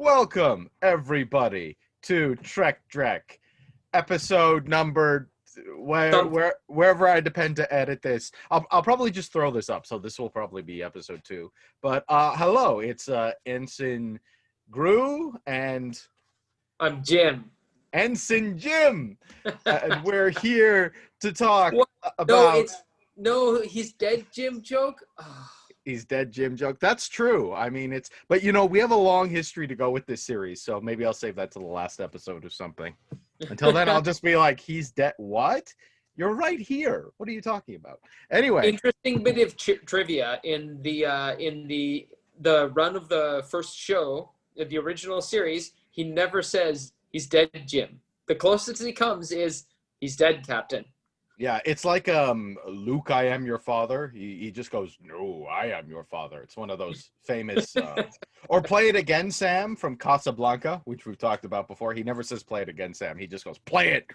Welcome, everybody, to Drek, episode number wherever I depend to edit this. I'll probably just throw this up, so this will probably be episode 2. But hello, it's Ensign Gru and I'm Jim. Ensign Jim, and we're here to talk What? about. He's dead. Jim joke. Oh. He's dead Jim joke. That's true. I mean, but we have a long history to go with this series, so maybe I'll save that to the last episode or something. Until then, I'll just be like, he's dead. What? You're right here. What are you talking about? Anyway. Interesting bit of trivia in the run of the first show of the original series. He never says he's dead, Jim. The closest he comes is he's dead, Captain. Yeah, it's like Luke, I am your father. He just goes, no, I am your father. It's one of those famous or Play It Again, Sam from Casablanca, which we've talked about before. He never says play it again, Sam. He just goes, play it.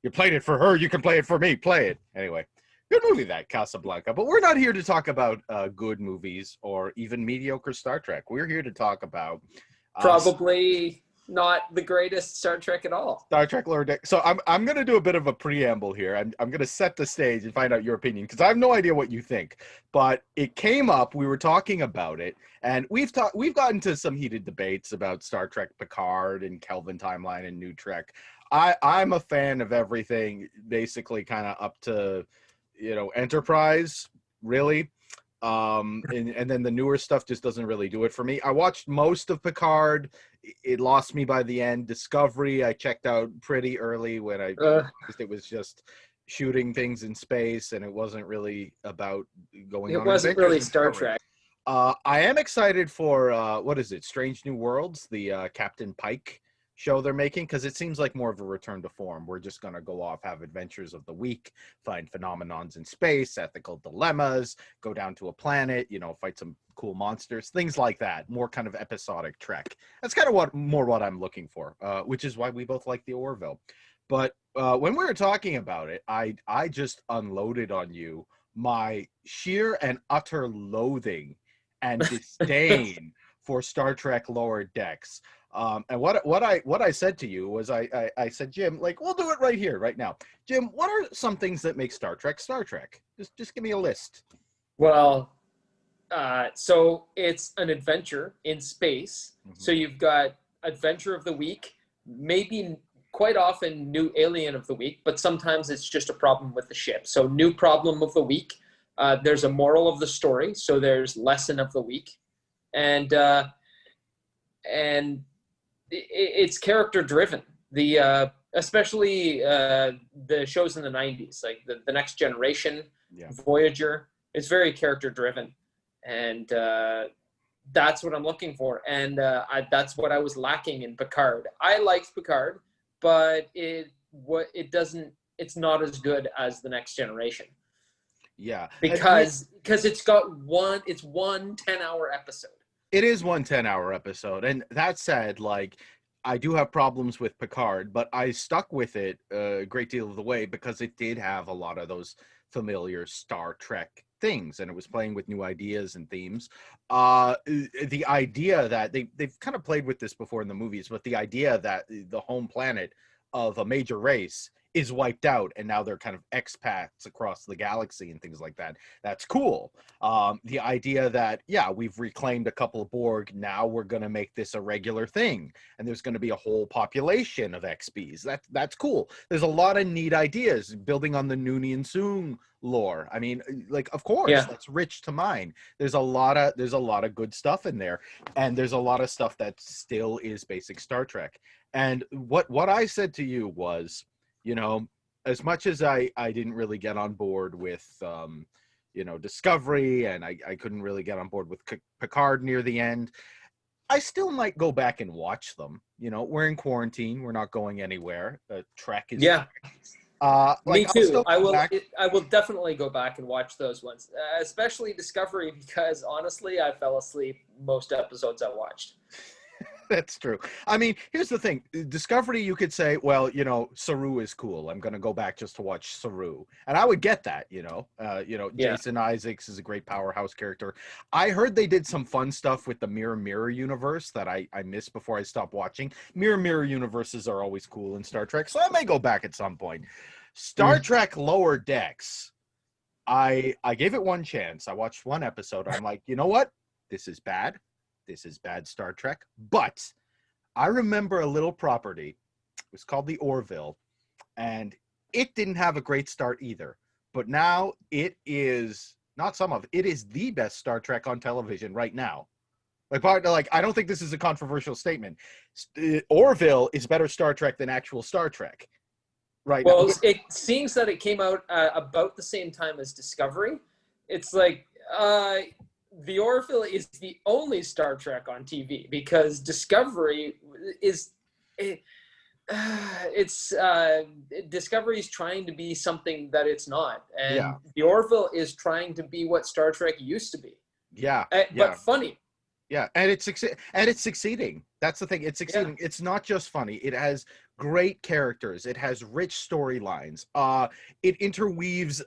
You played it for her, you can play it for me. Play it. Anyway, good movie, that Casablanca. But we're not here to talk about good movies or even mediocre Star Trek. We're here to talk about probably not the greatest Star Trek at all. Star Trek Lower Deck. So I'm going to do a bit of a preamble here. I'm going to set the stage and find out your opinion, because I have no idea what you think. But it came up, we were talking about it, and we've gotten to some heated debates about Star Trek Picard and Kelvin Timeline and New Trek. I'm a fan of everything, basically kind of up to, Enterprise, really. And then the newer stuff just doesn't really do it for me. I watched most of Picard. It lost me by the end. Discovery, I checked out pretty early when it was just shooting things in space, and it wasn't really about going on. It wasn't really Star Trek. I am excited for what is it? Strange New Worlds, the Captain Pike show they're making, because it seems like more of a return to form. We're just going to go off, have adventures of the week, find phenomenons in space, ethical dilemmas, go down to a planet, fight some cool monsters, things like that. More kind of episodic Trek. That's kind of what I'm looking for, which is why we both like the Orville. But when we were talking about it, I just unloaded on you my sheer and utter loathing and disdain for Star Trek Lower Decks. And what I said to you was I said, Jim, like, we'll do it right here, right now. Jim, what are some things that make Star Trek Star Trek? Just give me a list. Well, so it's an adventure in space. Mm-hmm. So you've got adventure of the week, maybe quite often new alien of the week, but sometimes it's just a problem with the ship. So new problem of the week. There's a moral of the story. So there's lesson of the week. And it's character driven. Especially the shows in the 90s, like the Next Generation, Voyager. It's very character driven, and that's what I'm looking for. And that's what I was lacking in Picard. I liked Picard, but it's not as good as the Next Generation. Yeah, because it's one 10-hour episode. It is one 10-hour episode. And that said, like, I do have problems with Picard, but I stuck with it a great deal of the way because it did have a lot of those familiar Star Trek things, and it was playing with new ideas and themes. The idea that they've kind of played with this before in the movies, but the idea that the home planet of a major race is wiped out, and now they're kind of expats across the galaxy and things like that. That's cool. The idea that, we've reclaimed a couple of Borg, now we're going to make this a regular thing, and there's going to be a whole population of XBs. That's cool. There's a lot of neat ideas building on the Noonien Soong lore. I mean, like, of course, that's rich to mine. There's a lot of good stuff in there, and there's a lot of stuff that still is basic Star Trek. And what I said to you was, as much as I didn't really get on board with, Discovery, and I couldn't really get on board with Picard near the end, I still might go back and watch them. We're in quarantine. We're not going anywhere. Trek is... Yeah. Me too. I will definitely go back and watch those ones, especially Discovery, because honestly, I fell asleep most episodes I watched. That's true. I mean, here's the thing. Discovery, you could say, well, Saru is cool. I'm going to go back just to watch Saru. And I would get that, Yeah. Jason Isaacs is a great powerhouse character. I heard they did some fun stuff with the Mirror Mirror universe that I missed before I stopped watching. Mirror Mirror universes are always cool in Star Trek, so I may go back at some point. Star Trek Lower Decks. I gave it one chance. I watched one episode. I'm like, you know what? This is bad. This is bad Star Trek. But I remember a little property. It was called the Orville, and it didn't have a great start either. But now it is not some of it is the best Star Trek on television right now. Like I don't think this is a controversial statement. Orville is better Star Trek than actual Star Trek. Right. Well, it seems that it came out about the same time as Discovery. It's like the Orville is the only Star Trek on TV because Discovery is Discovery is trying to be something that it's not, and the Orville is trying to be what Star Trek used to be. Yeah, but funny. Yeah, and it's succeeding. That's the thing. It's succeeding. Yeah. It's not just funny. It has great characters. It has rich storylines. It interweaves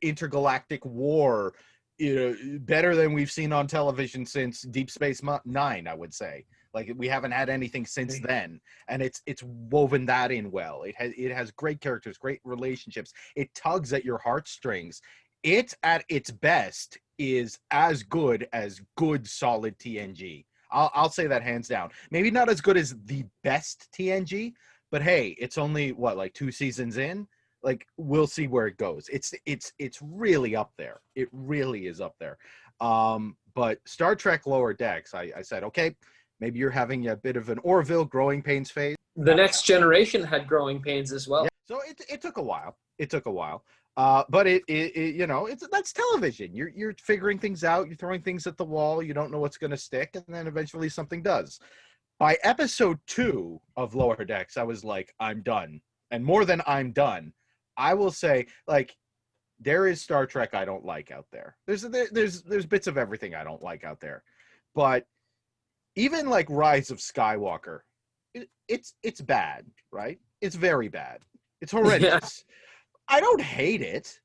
intergalactic war, better than we've seen on television since Deep Space Nine, I would say. Like we haven't had anything since then, and it's woven that in well. It has great characters, great relationships. It tugs at your heartstrings. It at its best is as good solid TNG. I'll say that hands down. Maybe not as good as the best TNG, but hey, it's only like 2 seasons in. Like we'll see where it goes. It's really up there. It really is up there. But Star Trek Lower Decks, I said, okay, maybe you're having a bit of an Orville growing pains phase. The Next Generation had growing pains as well. Yeah, so it took a while. But that's television. You're figuring things out. You're throwing things at the wall. You don't know what's going to stick, and then eventually something does. By episode 2 of Lower Decks, I was like, I'm done. And more than I'm done, I will say, like, there is Star Trek I don't like out there. There's bits of everything I don't like out there, but even like Rise of Skywalker, it's bad, right? It's very bad. It's horrendous. Yeah. I don't hate it.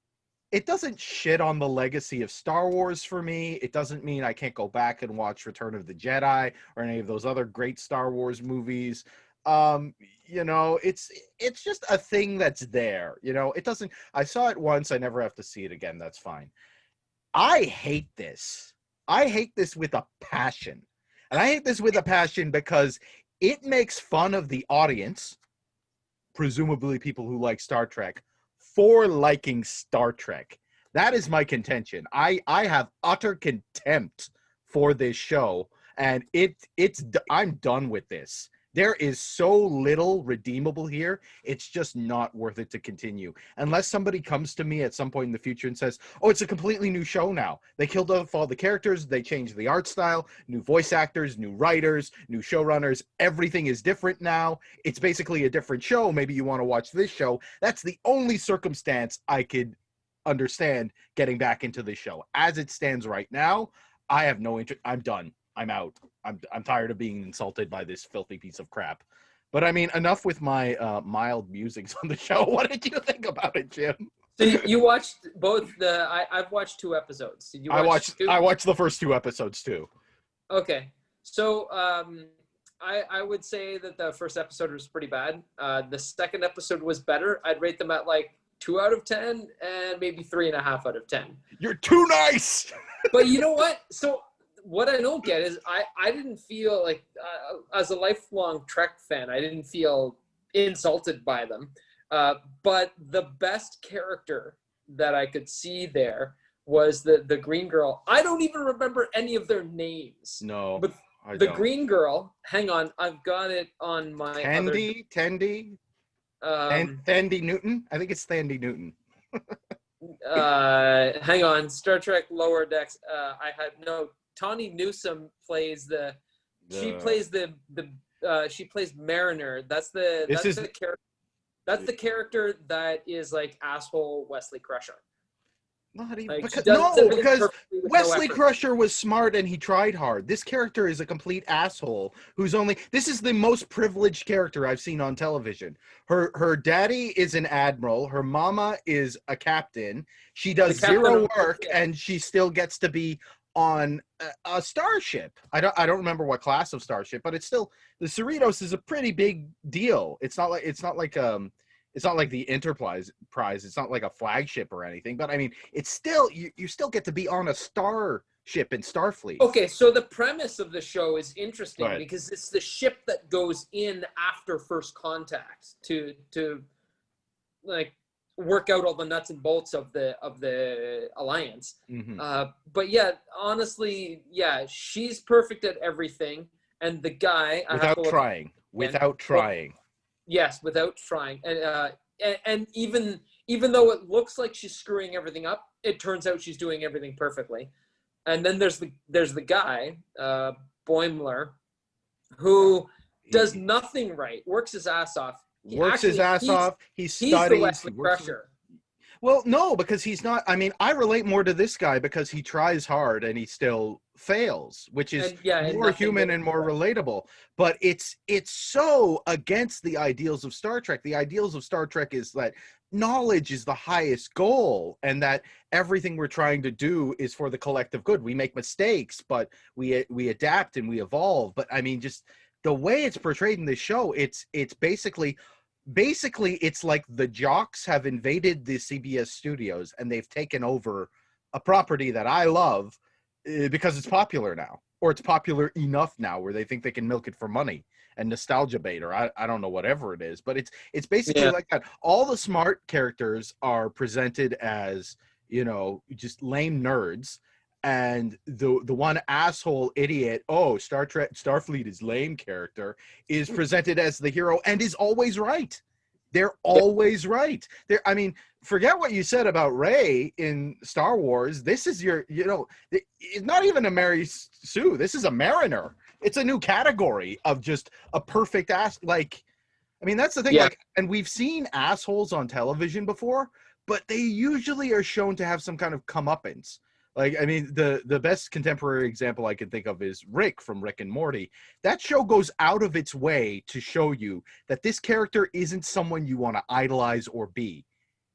It doesn't shit on the legacy of Star Wars for me. It doesn't mean I can't go back and watch Return of the Jedi or any of those other great Star Wars movies. It's just a thing that's there. It doesn't. I saw it once. I never have to see it again. That's fine. I hate this. I hate this with a passion. And I hate this with a passion because it makes fun of the audience, presumably people who like Star Trek, for liking Star Trek. That is my contention. I have utter contempt for this show, and I'm done with this. There is so little redeemable here. It's just not worth it to continue. Unless somebody comes to me at some point in the future and says, oh, it's a completely new show now. They killed off all the characters. They changed the art style, new voice actors, new writers, new showrunners. Everything is different now. It's basically a different show. Maybe you want to watch this show. That's the only circumstance I could understand getting back into this show. As it stands right now, I have no interest. I'm done. I'm out. I'm tired of being insulted by this filthy piece of crap. But I mean, enough with my mild musings on the show. What did you think about it, Jim? So you watched both I've watched 2 episodes. Did you watch 2? I watched the first 2 episodes too. Okay. So I would say that the first episode was pretty bad. The second episode was better. I'd rate them at like 2 out of 10 and maybe 3.5 out of 10. You're too nice. But you know what? So what I don't get is I didn't feel like, as a lifelong Trek fan, I didn't feel insulted by them. But the best character that I could see there was the green girl. I don't even remember any of their names. No, but the green girl, hang on, I've got it on my Tandy Newton. I think it's Tandy Newton. Hang on, Star Trek Lower Decks. Tawny Newsome plays she plays Mariner. That's the character that is like asshole Wesley Crusher. Not even Like she because does everything because perfectly with no Wesley effort. Crusher was smart and he tried hard. This character is a complete asshole who's only this is the most privileged character I've seen on television. Her daddy is an admiral, her mama is a captain. She The does captain zero of the work ship. and she still gets to be on a starship. I don't remember what class of starship, but it's still the Cerritos is a pretty big deal. It's not like the Enterprise prize. It's not like a flagship or anything, but I mean, it's still you still get to be on a starship in Starfleet. Okay, so the premise of the show is interesting Right. because it's the ship that goes in after first contact to like work out all the nuts and bolts of the alliance. Mm-hmm. But yeah, honestly, yeah, she's perfect at everything, and the guy I have to Without look trying. again. Without trying. Yes, without trying, and even though it looks like she's screwing everything up, it turns out she's doing everything perfectly. And then there's the guy, Boimler, who does He nothing right, works his ass off. works his ass off. He He's the studies. He Wesley works. Crusher. Well, no, because he's not. I mean, I relate more to this guy because he tries hard and he still fails, which is And more nothing human goes and more right. relatable. But it's so against the ideals of Star Trek. The ideals of Star Trek is that knowledge is the highest goal and that everything we're trying to do is for the collective good. We make mistakes, but we adapt and we evolve. But I mean, just the way it's portrayed in this show, it's basically it's like the jocks have invaded the CBS studios and they've taken over a property that I love because it's popular now, or it's popular enough now where they think they can milk it for money and nostalgia bait, or I don't know, whatever it is. But it's basically Yeah, like that. All the smart characters are presented as, just lame nerds, and the one asshole idiot, oh, Star Trek Starfleet is lame character, is presented as the hero and is always right. They're yeah, always right. I mean, forget what you said about Rey in Star Wars. This is it's not even a Mary Sue. This is a Mariner. It's a new category of just a perfect ass. Like, I mean, that's the thing. yeah, Like, and we've seen assholes on television before, but they usually are shown to have some kind of comeuppance. Like, I mean, the best contemporary example I can think of is Rick from Rick and Morty. That show goes out of its way to show you that this character isn't someone you want to idolize or be.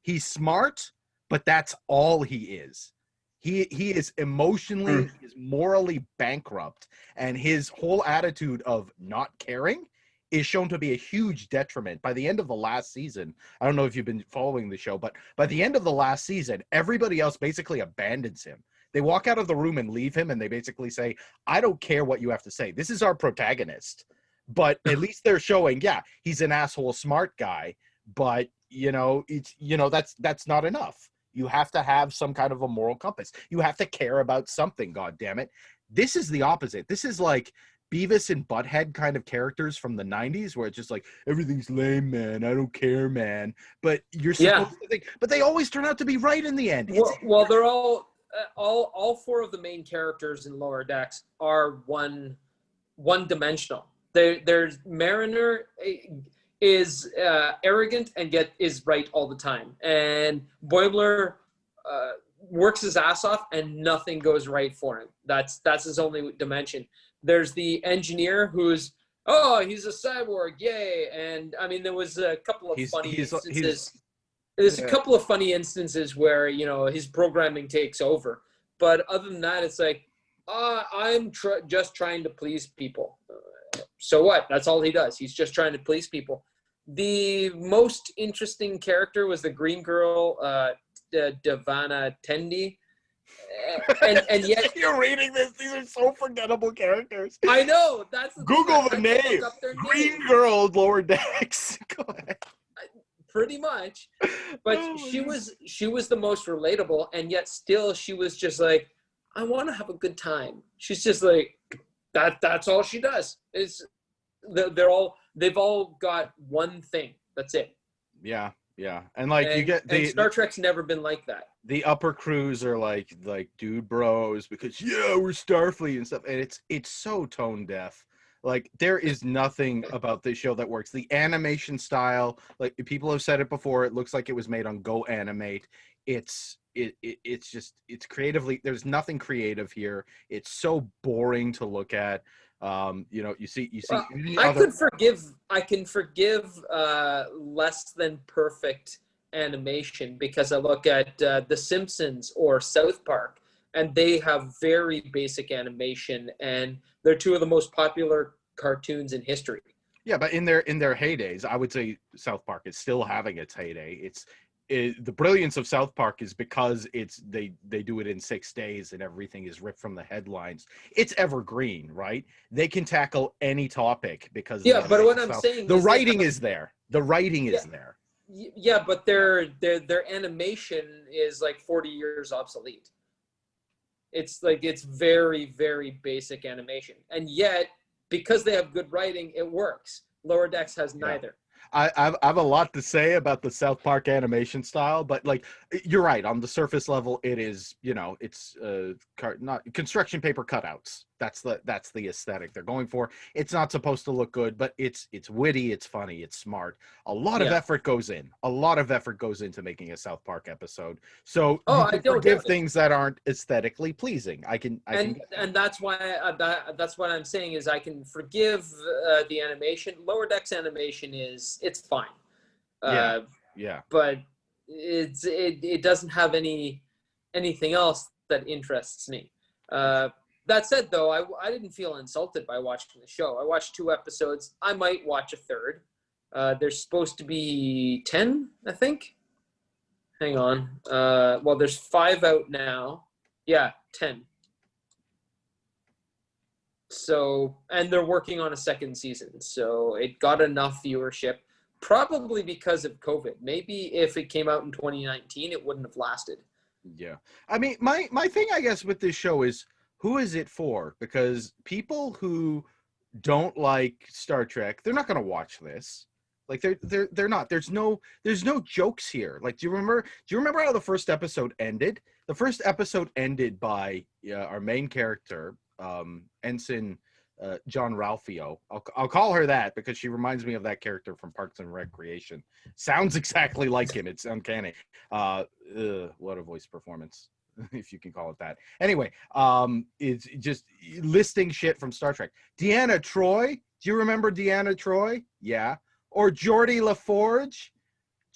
He's smart, but that's all he is. He is emotionally, he is morally bankrupt, and his whole attitude of not caring is shown to be a huge detriment. By the end of the last season, I don't know if you've been following the show, but by the end of the last season, everybody else basically abandons him. They walk out of the room and leave him, and they basically say, I don't care what you have to say. This is our protagonist. But at least they're showing, yeah, he's an asshole smart guy, but that's not enough. You have to have some kind of a moral compass. You have to care about something, god damn it. This is the opposite. This is like Beavis and Butthead kind of characters from the 90s where it's just like, everything's lame, man. I don't care, man. But you're yeah. supposed to think, but they always turn out to be right in the end. Well, they're all four of the main characters in Lower Decks are one dimensional. There's Mariner is arrogant and is right all the time, and Boimler works his ass off and nothing goes right for him. That's his only dimension. There's the engineer who's he's a cyborg, yay! And I mean there was a couple of funny instances. There's a couple of funny instances where his programming takes over, but other than that, it's like I'm just trying to please people. So what? That's all he does. He's just trying to please people. The most interesting character was the green girl, Devana Tendi. And yet you're reading this. These are so forgettable characters. I know. That's the Google thing. the name. Green Girl Lower Decks. Go ahead. Pretty much. But she was the most relatable, and yet still she was just like, I want to have a good time. She's just like that's all she does. They've all got one thing. That's it. Yeah. And like and Star Trek's never been like that. The upper crews are like dude bros because we're Starfleet and stuff, and it's so tone deaf. Like, there is nothing about this show that works. The animation style, like people have said it before, it looks like it was made on Go Animate. It's just, it's creatively, there's nothing creative here. It's so boring to look at. You see Well, any I other. could forgive. I can forgive less than perfect animation because I look at The Simpsons or South Park, and they have very basic animation, and they're two of the most popular cartoons in history. Yeah, but in their heydays, I would say South Park is still having its heyday. The brilliance of South Park is because they do it in 6 days and everything is ripped from the headlines. It's evergreen, right? They can tackle any topic because the Yeah, but what animation I'm style, saying the is they writing have is there. The writing yeah is there. yeah, but their animation is like 40 years obsolete. It's like it's very very basic animation, and yet because they have good writing, it works. Lower Decks has Yeah. neither. I have a lot to say about the South Park animation style, but like you're right, on the surface level, it is, it's not construction paper cutouts. That's the aesthetic they're going for. It's not supposed to look good, but it's witty, it's funny, it's smart. A lot of Yeah. effort goes in. A lot of effort goes into making a South Park episode. So Oh, you I can don't forgive doubt it. things that aren't aesthetically pleasing. I can and get that. and that's why that's what I'm saying is I can forgive the animation. Lower Decks animation it's fine, Yeah. uh, Yeah. but it doesn't have anything else that interests me. That said, though, I didn't feel insulted by watching the show. I watched 2 episodes. I might watch a third. There's supposed to be 10, I think. Hang on. Well, there's 5 out now. Yeah, 10. So, and they're working on a second season. So it got enough viewership, probably because of COVID. Maybe if it came out in 2019, it wouldn't have lasted. Yeah. I mean, my thing, I guess, with this show is, who is it for? Because people who don't like Star Trek, they're not going to watch this. Like they're not. There's no jokes here. Like, do you remember how the first episode ended? The first episode ended by our main character, Ensign John Ralphio. I'll call her that because she reminds me of that character from Parks and Recreation. Sounds exactly like him. It's uncanny. What a voice performance, if you can call it that. Anyway, it's just listing shit from Star Trek. Deanna Troi. Do you remember Deanna Troi? Yeah. Or Geordie LaForge.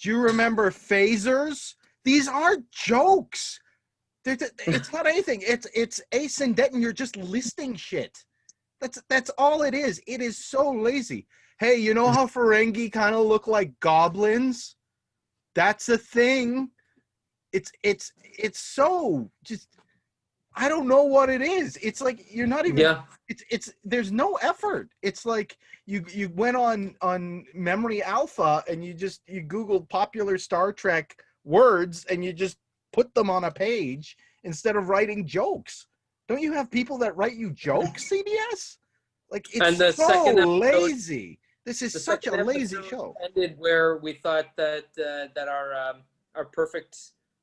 Do you remember phasers? These aren't jokes. It's not anything. It's Ace and Denton. You're just listing shit. That's all it is. It is so lazy. Hey, you know how Ferengi kind of look like goblins? That's a thing. It's so just, I don't know what it is. It's like you're not even. Yeah. It's there's no effort. It's like you went on Memory Alpha and you Googled popular Star Trek words and you just put them on a page instead of writing jokes. Don't you have people that write you jokes, CBS? Like, And the it's so second episode, lazy. This is the such a second lazy episode show. ended where we thought that our perfect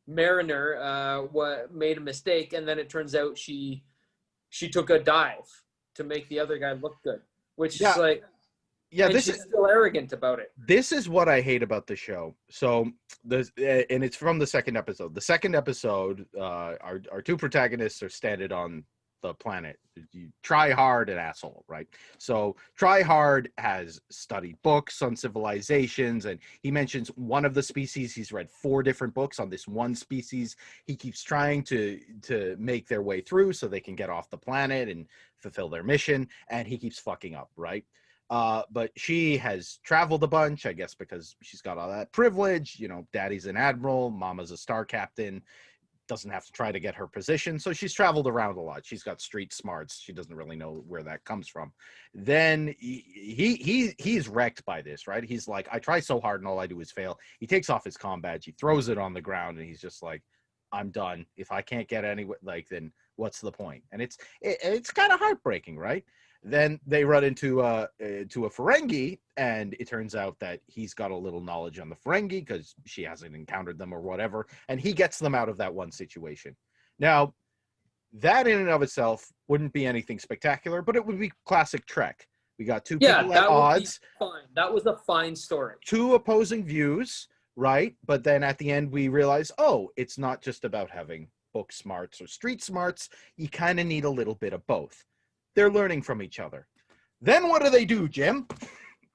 mariner made a mistake, and then it turns out she took a dive to make the other guy look good, which is Yeah, like, yeah. and she's still arrogant about it. This is what I hate about the show. So and it's from the second episode. The second episode, our two protagonists are stranded on the planet. You Try Hard and Asshole, right? So Try Hard has studied books on civilizations, and he mentions one of the species. He's read 4 different books on this one species. He keeps trying to make their way through so they can get off the planet and fulfill their mission, and he keeps fucking up, right? But she has traveled a bunch, I guess, because she's got all that privilege. Daddy's an admiral, mama's a star captain, doesn't have to try to get her position. So she's traveled around a lot. She's got street smarts. She doesn't really know where that comes from. Then he's wrecked by this, right? He's like, I try so hard and all I do is fail. He takes off his comm badge, he throws it on the ground, and he's just like, I'm done. If I can't get anywhere, like, then what's the point? And it's kind of heartbreaking, right? Then they run into a Ferengi, and it turns out that he's got a little knowledge on the Ferengi because she hasn't encountered them or whatever, and he gets them out of that one situation. Now, that in and of itself wouldn't be anything spectacular, but it would be classic Trek. We got two Yeah, people at that would be odds, fine. That was a fine story. two opposing views, right? But then at the end, we realize, oh, it's not just about having book smarts or street smarts. You kind of need a little bit of both. They're learning from each other. Then what do, Jim?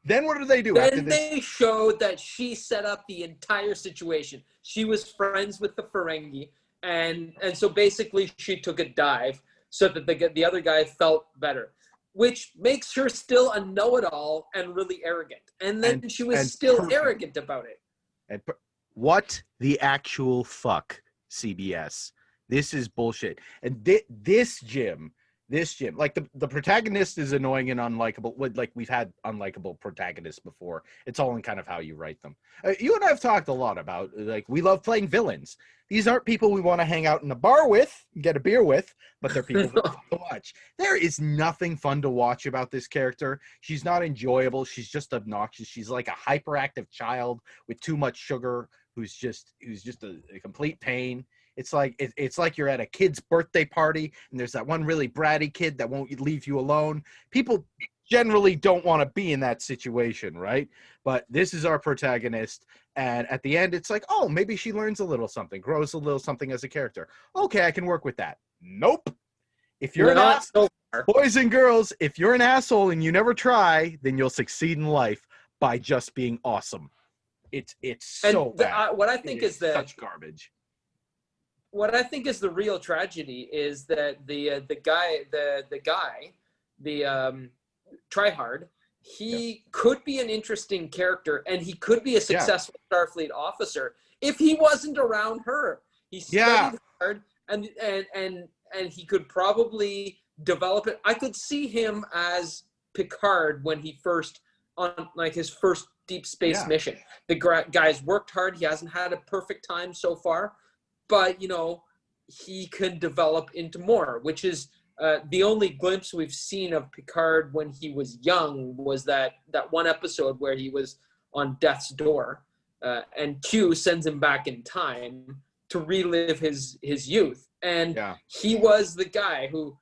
Then what do after Then this? they showed that she set up the entire situation. She was friends with the Ferengi, and so basically she took a dive so that the other guy felt better, which makes her still a know-it-all and really arrogant. And then she was still perfect. arrogant about it. And what the actual fuck, CBS? This is bullshit. And this Jim, like the protagonist is annoying and unlikable. Like we've had unlikable protagonists before. It's all in kind of how you write them. You and I have talked a lot about, like, we love playing villains. These aren't people we want to hang out in a bar with, get a beer with, but they're people that are fun to watch. There is nothing fun to watch about this character. She's not enjoyable. She's just obnoxious. She's like a hyperactive child with too much sugar who's just a complete pain. It's like you're at a kid's birthday party and there's that one really bratty kid that won't leave you alone. People generally don't want to be in that situation, right? But this is our protagonist, and at the end it's like, oh, maybe she learns a little something, grows a little something as a character. Okay, I can work with that. Nope. If you're boys and girls, if you're an asshole and you never try, then you'll succeed in life by just being awesome. It's so bad. What I think is that such garbage. What I think is the real tragedy is that the Tryhard, he could be an interesting character and he could be a successful Starfleet officer if he wasn't around her. He studied hard and he could probably develop it. I could see him as Picard when he first on like his first deep space mission. The guy's worked hard. He hasn't had a perfect time so far, but he can develop into more, which is the only glimpse we've seen of Picard when he was young was that one episode where he was on death's door, and Q sends him back in time to relive his youth, and he was the guy who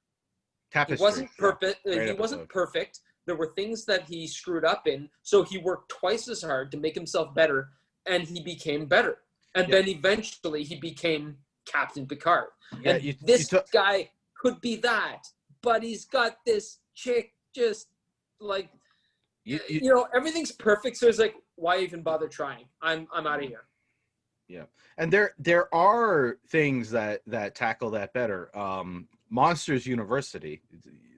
he wasn't perfect. He wasn't perfect. There were things that he screwed up in, so he worked twice as hard to make himself better, and he became better. And then eventually he became Captain Picard. Yeah, and this guy could be that, but he's got this chick just like, everything's perfect. So it's like, why even bother trying? I'm out of here. Yeah, and there are things that tackle that better. Monsters University,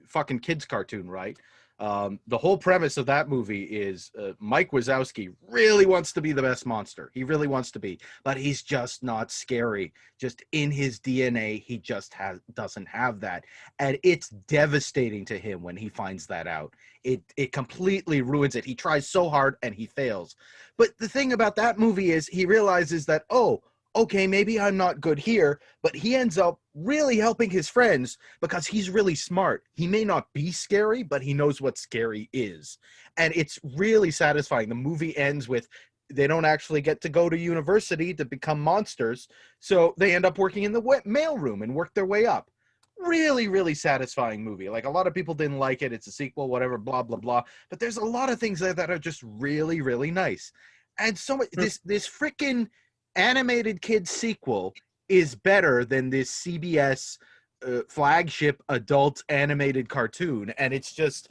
fucking kids cartoon, right? The whole premise of that movie is Mike Wazowski really wants to be the best monster. He really wants to be, but he's just not scary. Just in his DNA, he just doesn't have that. And it's devastating to him when he finds that out. It completely ruins it. He tries so hard and he fails. But the thing about that movie is he realizes that, oh, okay, maybe I'm not good here, but he ends up really helping his friends because he's really smart. He may not be scary, but he knows what scary is. And it's really satisfying. The movie ends with they don't actually get to go to university to become monsters, so they end up working in the mailroom and work their way up. Really, really satisfying movie. Like, a lot of people didn't like it. It's a sequel, whatever, blah, blah, blah. But there's a lot of things there that are just really, really nice. And so much, this freaking animated kids sequel is better than this CBS flagship adult animated cartoon, and it's just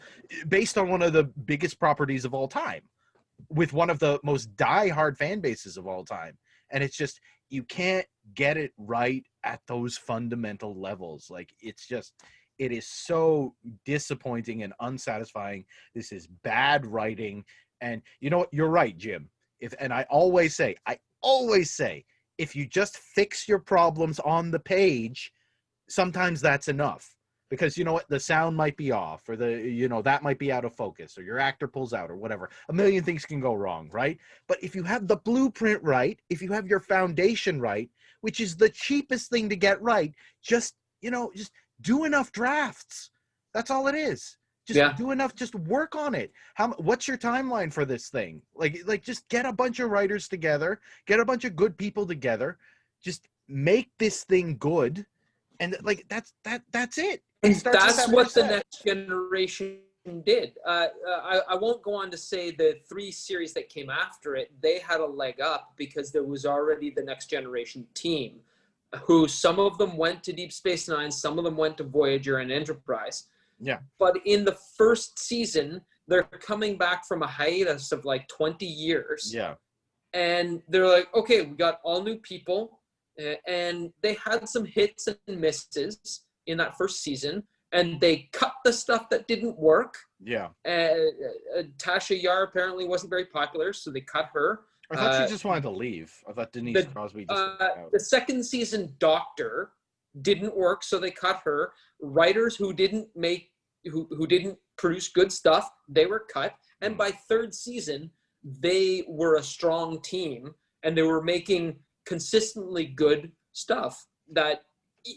based on one of the biggest properties of all time with one of the most die-hard fan bases of all time. And it's just, you can't get it right at those fundamental levels. Like, it is so disappointing and unsatisfying. This is bad writing. And you know what, you're right, Jim. I always say, if you just fix your problems on the page, sometimes that's enough. Because you know what, the sound might be off, or that might be out of focus, or your actor pulls out, or whatever. A million things can go wrong, right? But if you have the blueprint right, if you have your foundation right, which is the cheapest thing to get right, just do enough drafts. That's all it is. Just do enough, just work on it. What's your timeline for this thing? Like just get a bunch of writers together, get a bunch of good people together, just make this thing good. And like that's it. And that's what the next generation did. I won't go on to say the 3 series that came after it, they had a leg up because there was already the Next Generation team, who some of them went to Deep Space Nine, some of them went to Voyager and Enterprise. Yeah. But in the first season, they're coming back from a hiatus of like 20 years. Yeah. And they're like, okay, we got all new people. And they had some hits and misses in that first season. And they cut the stuff that didn't work. Yeah. Tasha Yar apparently wasn't very popular, so they cut her. I thought she just wanted to leave. I thought Denise Crosby just the second season Doctor didn't work, so they cut her. Writers who didn't produce good stuff, they were cut. And by third season, they were a strong team, and they were making consistently good stuff that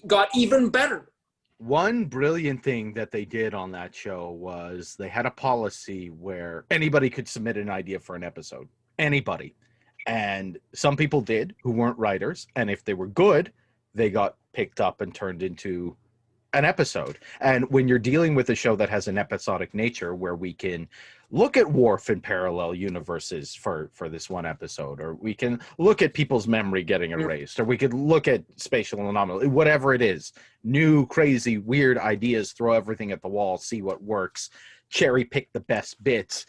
got even better. One brilliant thing that they did on that show was they had a policy where anybody could submit an idea for an episode. Anybody. And some people did who weren't writers. And if they were good, they got picked up and turned into an episode. And when you're dealing with a show that has an episodic nature where we can look at Worf in parallel universes for this one episode, or we can look at people's memory getting erased, or we could look at spatial anomaly, whatever it is, new, crazy, weird ideas, throw everything at the wall, see what works, cherry pick the best bits.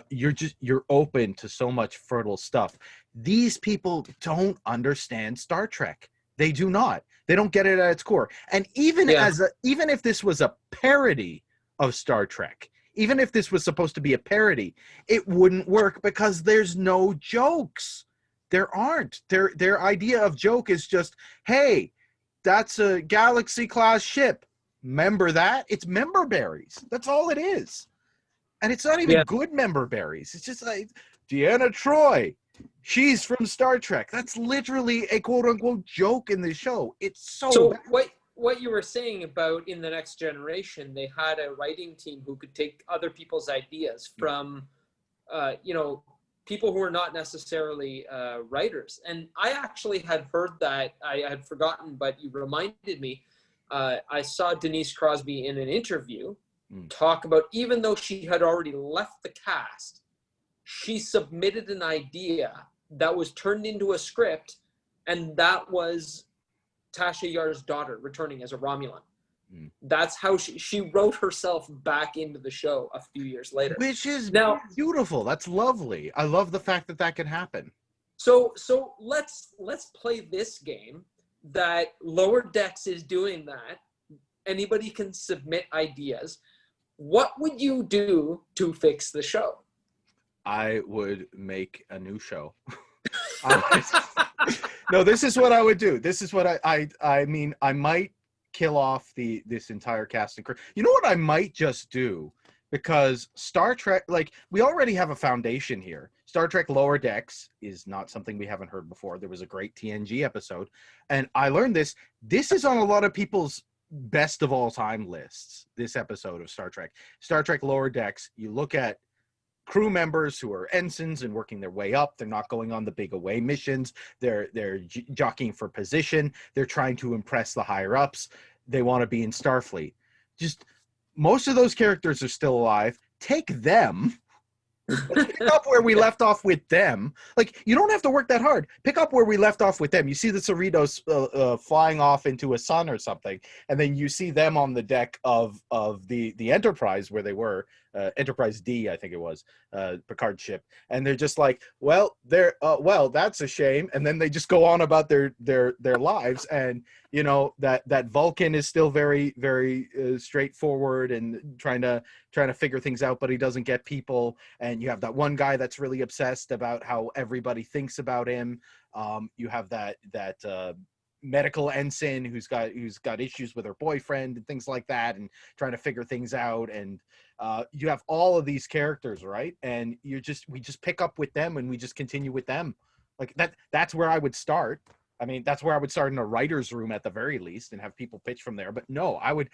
You're open to so much fertile stuff. These people don't understand Star Trek. They do not. They don't get it at its core. And even if this was a parody of Star Trek, even if this was supposed to be a parody, it wouldn't work because there's no jokes. There aren't. Their idea of joke is just, hey, that's a Galaxy class ship. Remember that? It's member berries. That's all it is. And it's not even good member berries. It's just like Deanna Troi. She's from Star Trek. That's literally a quote-unquote joke in the show. It's so bad. What you were saying about in the Next Generation, they had a writing team who could take other people's ideas from, people who are not necessarily writers. And I actually had heard that. I had forgotten, but you reminded me. I saw Denise Crosby in an interview talk about, even though she had already left the cast, she submitted an idea that was turned into a script, and that was Tasha Yar's daughter returning as a Romulan. That's how she wrote herself back into the show a few years later. Which is beautiful. That's lovely. I love the fact that can happen. So let's play this game that Lower Decks is doing that. Anybody can submit ideas. What would you do to fix the show? I would make a new show. No, this is what I would do. This is what I mean, I might kill off this entire cast and crew. You know what I might just do? Because Star Trek, like, we already have a foundation here. Star Trek Lower Decks is not something we haven't heard before. There was a great TNG episode, and I learned this. This is on a lot of people's best of all time lists, this episode of Star Trek. Star Trek Lower Decks, you look at crew members who are ensigns and working their way up. They're not going on the big away missions. They're jockeying for position. They're trying to impress the higher ups. They want to be in Starfleet. Just most of those characters are still alive. Take them. Pick up where we left off with them. Like, you don't have to work that hard. Pick up where we left off with them. You see the Cerritos flying off into a sun or something, and then you see them on the deck of the Enterprise where they were, Enterprise D, I think it was, Picard's ship, and they're just like, well, that's a shame, and then they just go on about their lives, and you know that Vulcan is still very, very straightforward and trying to figure things out, but he doesn't get people. And you have that one guy that's really obsessed about how everybody thinks about him. You have that medical ensign who's got issues with her boyfriend and things like that, and trying to figure things out. And you have all of these characters, right? And we just pick up with them, and we just continue with them. Like that's where I would start. I mean, that's where I would start, in a writer's room at the very least, and have people pitch from there. But no, I would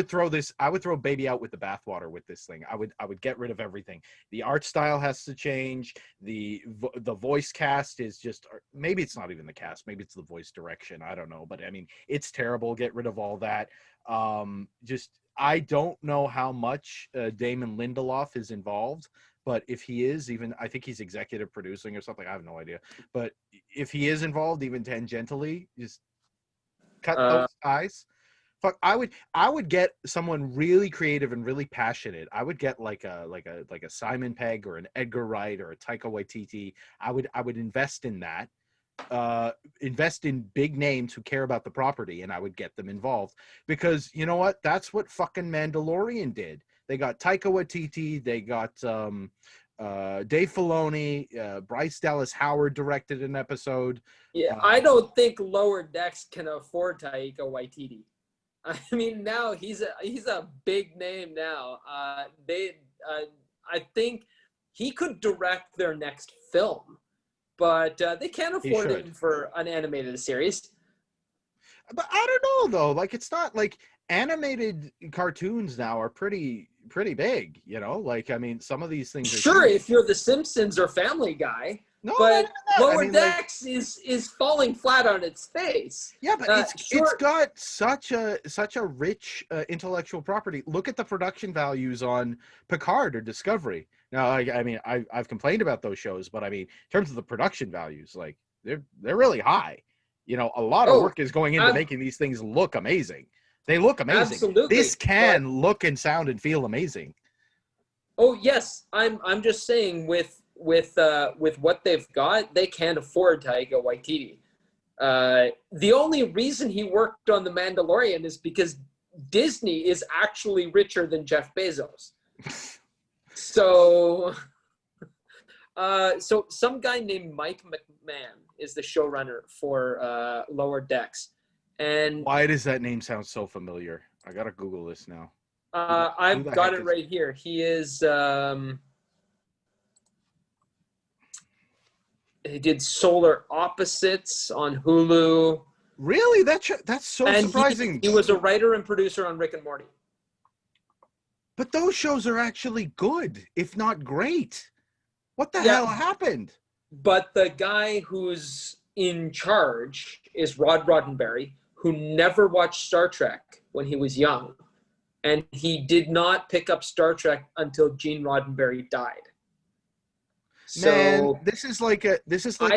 throw baby out with the bathwater with this thing. I would get rid of everything. The art style has to change. The voice cast is just, maybe it's not even the cast. Maybe it's the voice direction. I don't know. But I mean, it's terrible. Get rid of all that. I don't know how much Damon Lindelof is involved, but if he is, even I think he's executive producing or something. I have no idea. But if he is involved, even tangentially, just cut those ties. Fuck, I would get someone really creative and really passionate. I would get like a Simon Pegg or an Edgar Wright or a Taika Waititi. I would invest in that. Invest in big names who care about the property, and I would get them involved, because you know what? That's what fucking Mandalorian did. They got Taika Waititi, they got Dave Filoni, Bryce Dallas Howard directed an episode. Yeah, I don't think Lower Decks can afford Taika Waititi. I mean, now he's a big name now. I think he could direct their next film, but they can't afford him for an animated series. But I don't know though. Like, it's not like animated cartoons now are pretty big. You know, like, I mean, some of these things. Sure, if you're The Simpsons or Family Guy. No, but Lower Decks is falling flat on its face. Yeah, but it's got such a rich intellectual property. Look at the production values on Picard or Discovery. Now, I mean, I've complained about those shows, but I mean, in terms of the production values, like they're really high. You know, a lot of work is going into making these things look amazing. They look amazing. Absolutely. This can look and sound and feel amazing. Oh yes, I'm just saying with what they've got, they can't afford Taika Waititi. The only reason he worked on The Mandalorian is because Disney is actually richer than Jeff Bezos. So some guy named Mike McMahon is the showrunner for Lower Decks. And why does that name sound so familiar? I gotta Google this now. I've got it right here. He is. He did Solar Opposites on Hulu. Really? That's so surprising. He was a writer and producer on Rick and Morty. But those shows are actually good, if not great. What the hell happened? But the guy who's in charge is Rod Roddenberry, who never watched Star Trek when he was young. And he did not pick up Star Trek until Gene Roddenberry died. So man, this is like a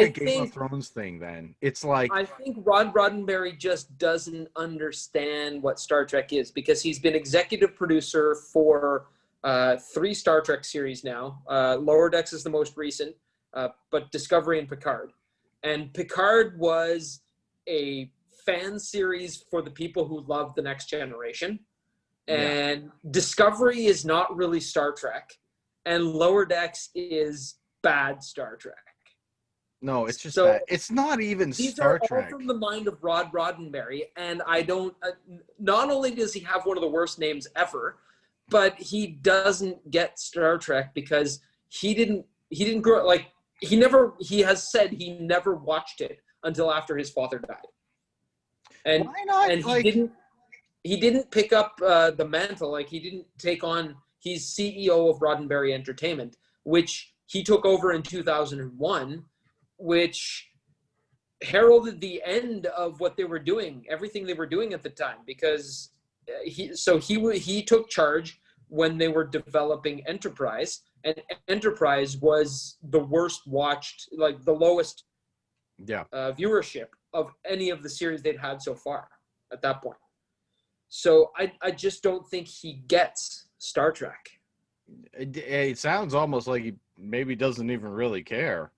Game of Thrones thing. Then it's like, I think Rod Roddenberry just doesn't understand what Star Trek is, because he's been executive producer for 3 Star Trek series now. Lower Decks is the most recent, but Discovery and Picard. And Picard was a fan series for the people who love The Next Generation. And Discovery is not really Star Trek, and Lower Decks is bad Star Trek. No, it's just that it's not even Star Trek. These are all from the mind of Rod Roddenberry, and I don't. Not only does he have one of the worst names ever, but he doesn't get Star Trek because he didn't grow like he never. He has said he never watched it until after his father died, and why not? And he didn't pick up the mantle. Like, he didn't take on. He's CEO of Roddenberry Entertainment, which he took over in 2001, which heralded the end of what they were doing, everything they were doing at the time, because he took charge when they were developing Enterprise, and Enterprise was the worst watched, like the lowest viewership of any of the series they'd had so far at that point. So I just don't think he gets Star Trek. It sounds almost like he maybe doesn't even really care.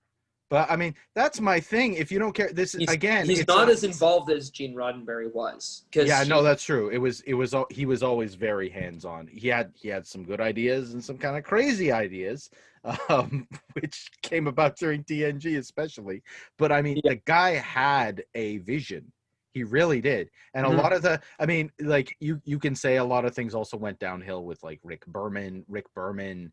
But I mean, that's my thing. If you don't care, he's not as involved as Gene Roddenberry was. No, that's true. He was always very hands-on. He had some good ideas and some kind of crazy ideas, which came about during TNG especially. But I mean, the guy had a vision. He really did. And a lot of you can say a lot of things also went downhill with like Rick Berman. Rick Berman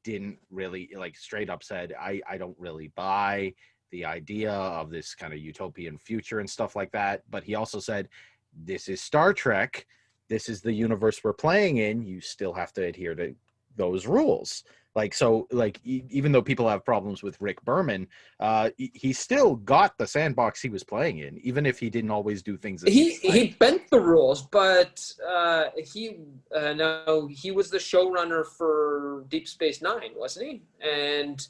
didn't really, like, straight up said, I don't really buy the idea of this kind of utopian future and stuff like that. But he also said, this is Star Trek. This is the universe we're playing in. You still have to adhere to those rules. Like, so, like, even though people have problems with Rick Berman, he still got the sandbox he was playing in, even if he didn't always do things as he He bent the rules, but no, he was the showrunner for Deep Space Nine, wasn't he? And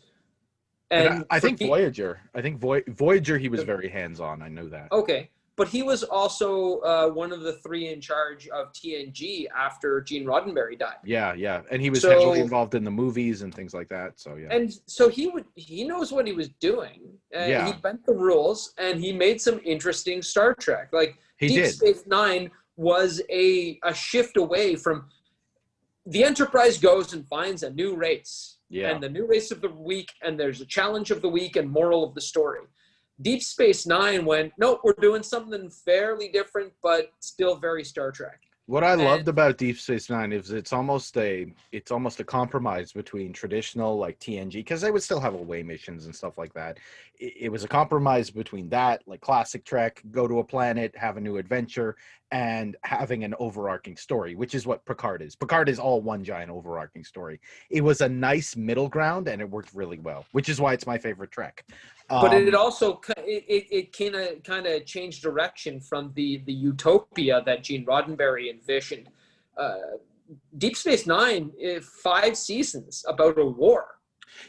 I for think Voyager. I think Voyager, he was very hands-on. I know that. Okay. But he was also one of the three in charge of TNG after Gene Roddenberry died. Yeah, yeah. And he was heavily So, involved in the movies and things like that. So, yeah. and so he knows what he was doing. He Yeah, bent the rules and he made some interesting Star Trek. Like he Deep did. Space Nine was a shift away from the Enterprise goes and finds a new race. Yeah. And the new race of the week, and there's a challenge of the week and moral of the story. Deep Space Nine went, nope, we're doing something fairly different, but still very Star Trek. What I loved about Deep Space Nine is it's almost a compromise between traditional like TNG, because they would still have away missions and stuff like that. It was a compromise between that, like classic Trek, go to a planet, have a new adventure, and having an overarching story, which is what Picard is. Picard is all one giant overarching story. It was a nice middle ground, and it worked really well, which is why it's my favorite Trek. But it also it kind of changed direction from the utopia that Gene Roddenberry envisioned. Deep Space Nine, 5 seasons about a war.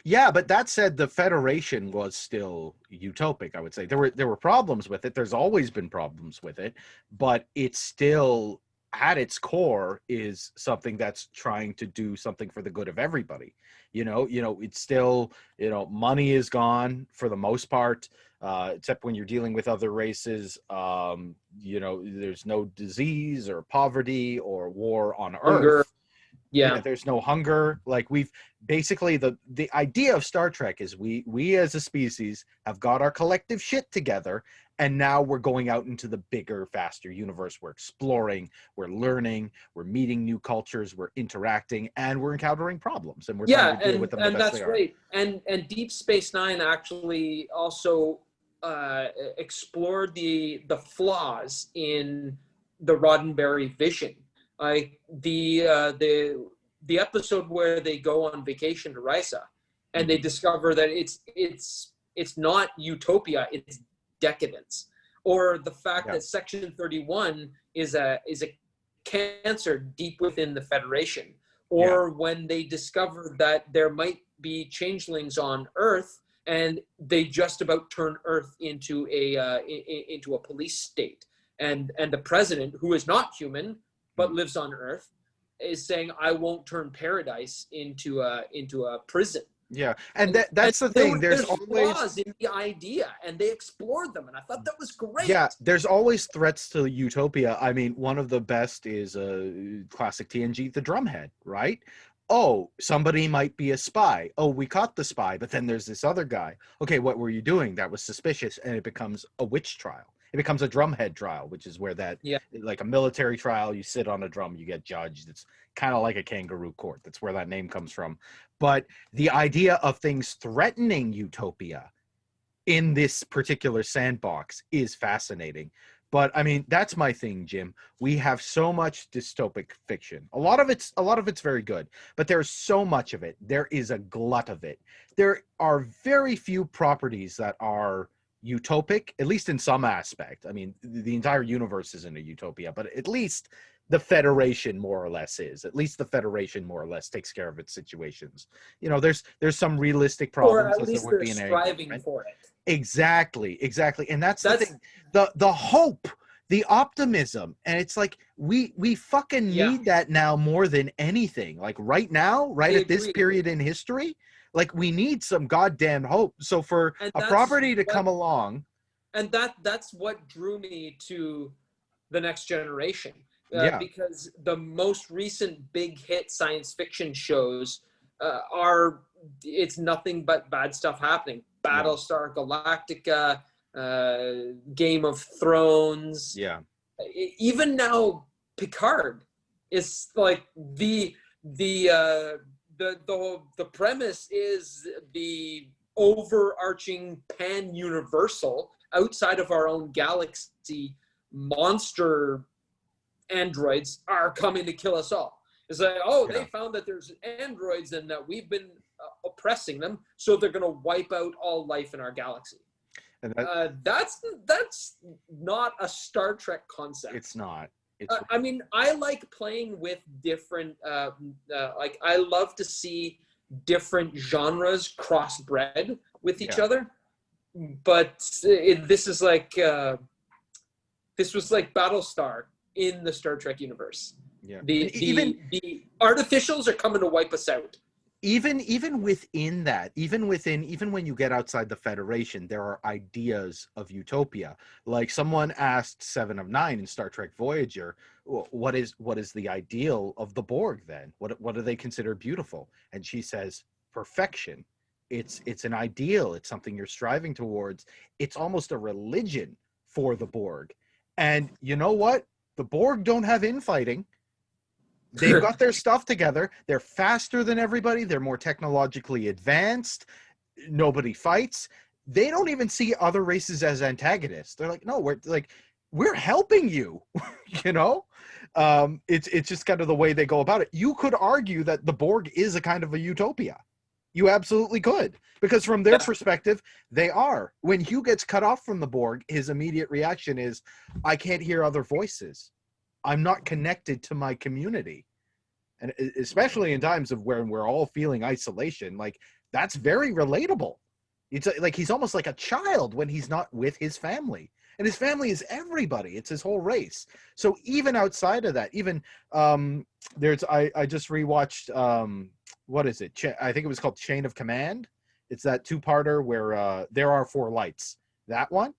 Yeah, but that said, the Federation was still utopic. I would say there were problems with it. There's always been problems with it, but it's still at its core is something that's trying to do something for the good of everybody. It's still, money is gone for the most part, except when you're dealing with other races. There's no disease or poverty or war on Hunger. Earth. Yeah. There's no hunger. Like, we've basically, the idea of Star Trek is we as a species have got our collective shit together, and now we're going out into the bigger, faster universe. We're exploring, we're learning, we're meeting new cultures, we're interacting, and we're encountering problems, and we're trying to deal with them the best they are. Right. And Deep Space Nine actually also explored the flaws in the Roddenberry vision. Like the episode where they go on vacation to Risa, and they discover that it's not utopia, it's decadence. Or the fact that Section 31 is a cancer deep within the Federation. Or when they discover that there might be changelings on Earth, and they just about turn Earth into a police state, and the president, who is not human but lives on Earth, is saying, I won't turn paradise into a prison. Yeah, and that's the thing. There's always flaws in the idea, and they explored them, and I thought that was great. Yeah, there's always threats to utopia. I mean, one of the best is classic TNG, the drumhead, right? Oh, somebody might be a spy. Oh, we caught the spy, but then there's this other guy. Okay, what were you doing? That was suspicious, and it becomes a witch trial. It becomes a drumhead trial, which is where like a military trial, you sit on a drum, you get judged. It's kind of like a kangaroo court. That's where that name comes from. But the idea of things threatening utopia in this particular sandbox is fascinating. But I mean, that's my thing, Jim. We have so much dystopic fiction. A lot of it's very good, but there's so much of it. There is a glut of it. There are very few properties that are utopic, at least in some aspect. I mean, the entire universe isn't a utopia, but at least the Federation more or less is. At least the Federation more or less takes care of its situations. There's some realistic problems. Or at least they're striving for it. Exactly. And that's the thing. The hope, the optimism, and it's like we fucking need that now more than anything. Like right now, at this period in history, like we need some goddamn hope. So for a property to come along, and that's what drew me to The Next Generation. Because the most recent big hit science fiction shows it's nothing but bad stuff happening. Battlestar Galactica, Game of Thrones. Yeah. Even now, Picard is like the premise is the overarching pan-universal, outside of our own galaxy, monster androids are coming to kill us all. It's like, they found that there's androids and that we've been suppressing them, so they're going to wipe out all life in our galaxy. And that's not a Star Trek concept. It's not. I mean, I like playing with different, like I love to see different genres crossbred with each other. But this was like Battlestar in the Star Trek universe. Yeah. The artificials are coming to wipe us out. Even within that, even when you get outside the Federation, there are ideas of utopia. Like someone asked Seven of Nine in Star Trek Voyager, what is the ideal of the Borg then? What do they consider beautiful? And she says, perfection. It's an ideal. It's something you're striving towards. It's almost a religion for the Borg. And you know what? The Borg don't have infighting. They've got their stuff together. They're faster than everybody. They're more technologically advanced. Nobody fights. They don't even see other races as antagonists. They're like, no, we're helping you. You know, it's just kind of the way they go about it. You could argue that the Borg is a kind of a utopia. You absolutely could, because from their perspective, they are. When Hugh gets cut off from the Borg, his immediate reaction is, I can't hear other voices. I'm not connected to my community. And especially in times of when we're all feeling isolation, like that's very relatable. It's like he's almost like a child when he's not with his family. And his family is everybody. It's his whole race. So even outside of that, even I just rewatched what is it? I think it was called Chain of Command. It's that two-parter where there are four lights. That one.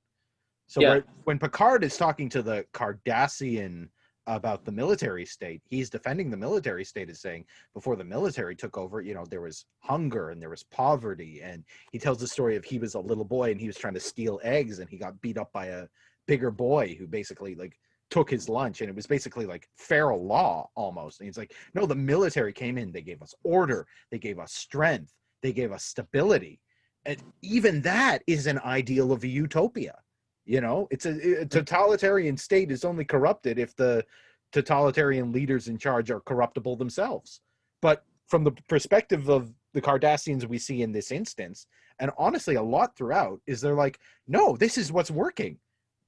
So when Picard is talking to the Cardassian about the military state, he's defending the military state, as saying before the military took over, you know, there was hunger and there was poverty. And he tells the story of he was a little boy and he was trying to steal eggs and he got beat up by a bigger boy who basically like took his lunch, and it was basically like feral law almost. And he's like, no, the military came in, they gave us order, they gave us strength, they gave us stability. And even that is an ideal of a utopia. You know, it's a totalitarian state is only corrupted if the totalitarian leaders in charge are corruptible themselves. But from the perspective of the Cardassians we see in this instance, and honestly a lot throughout, is they're like, no, this is what's working.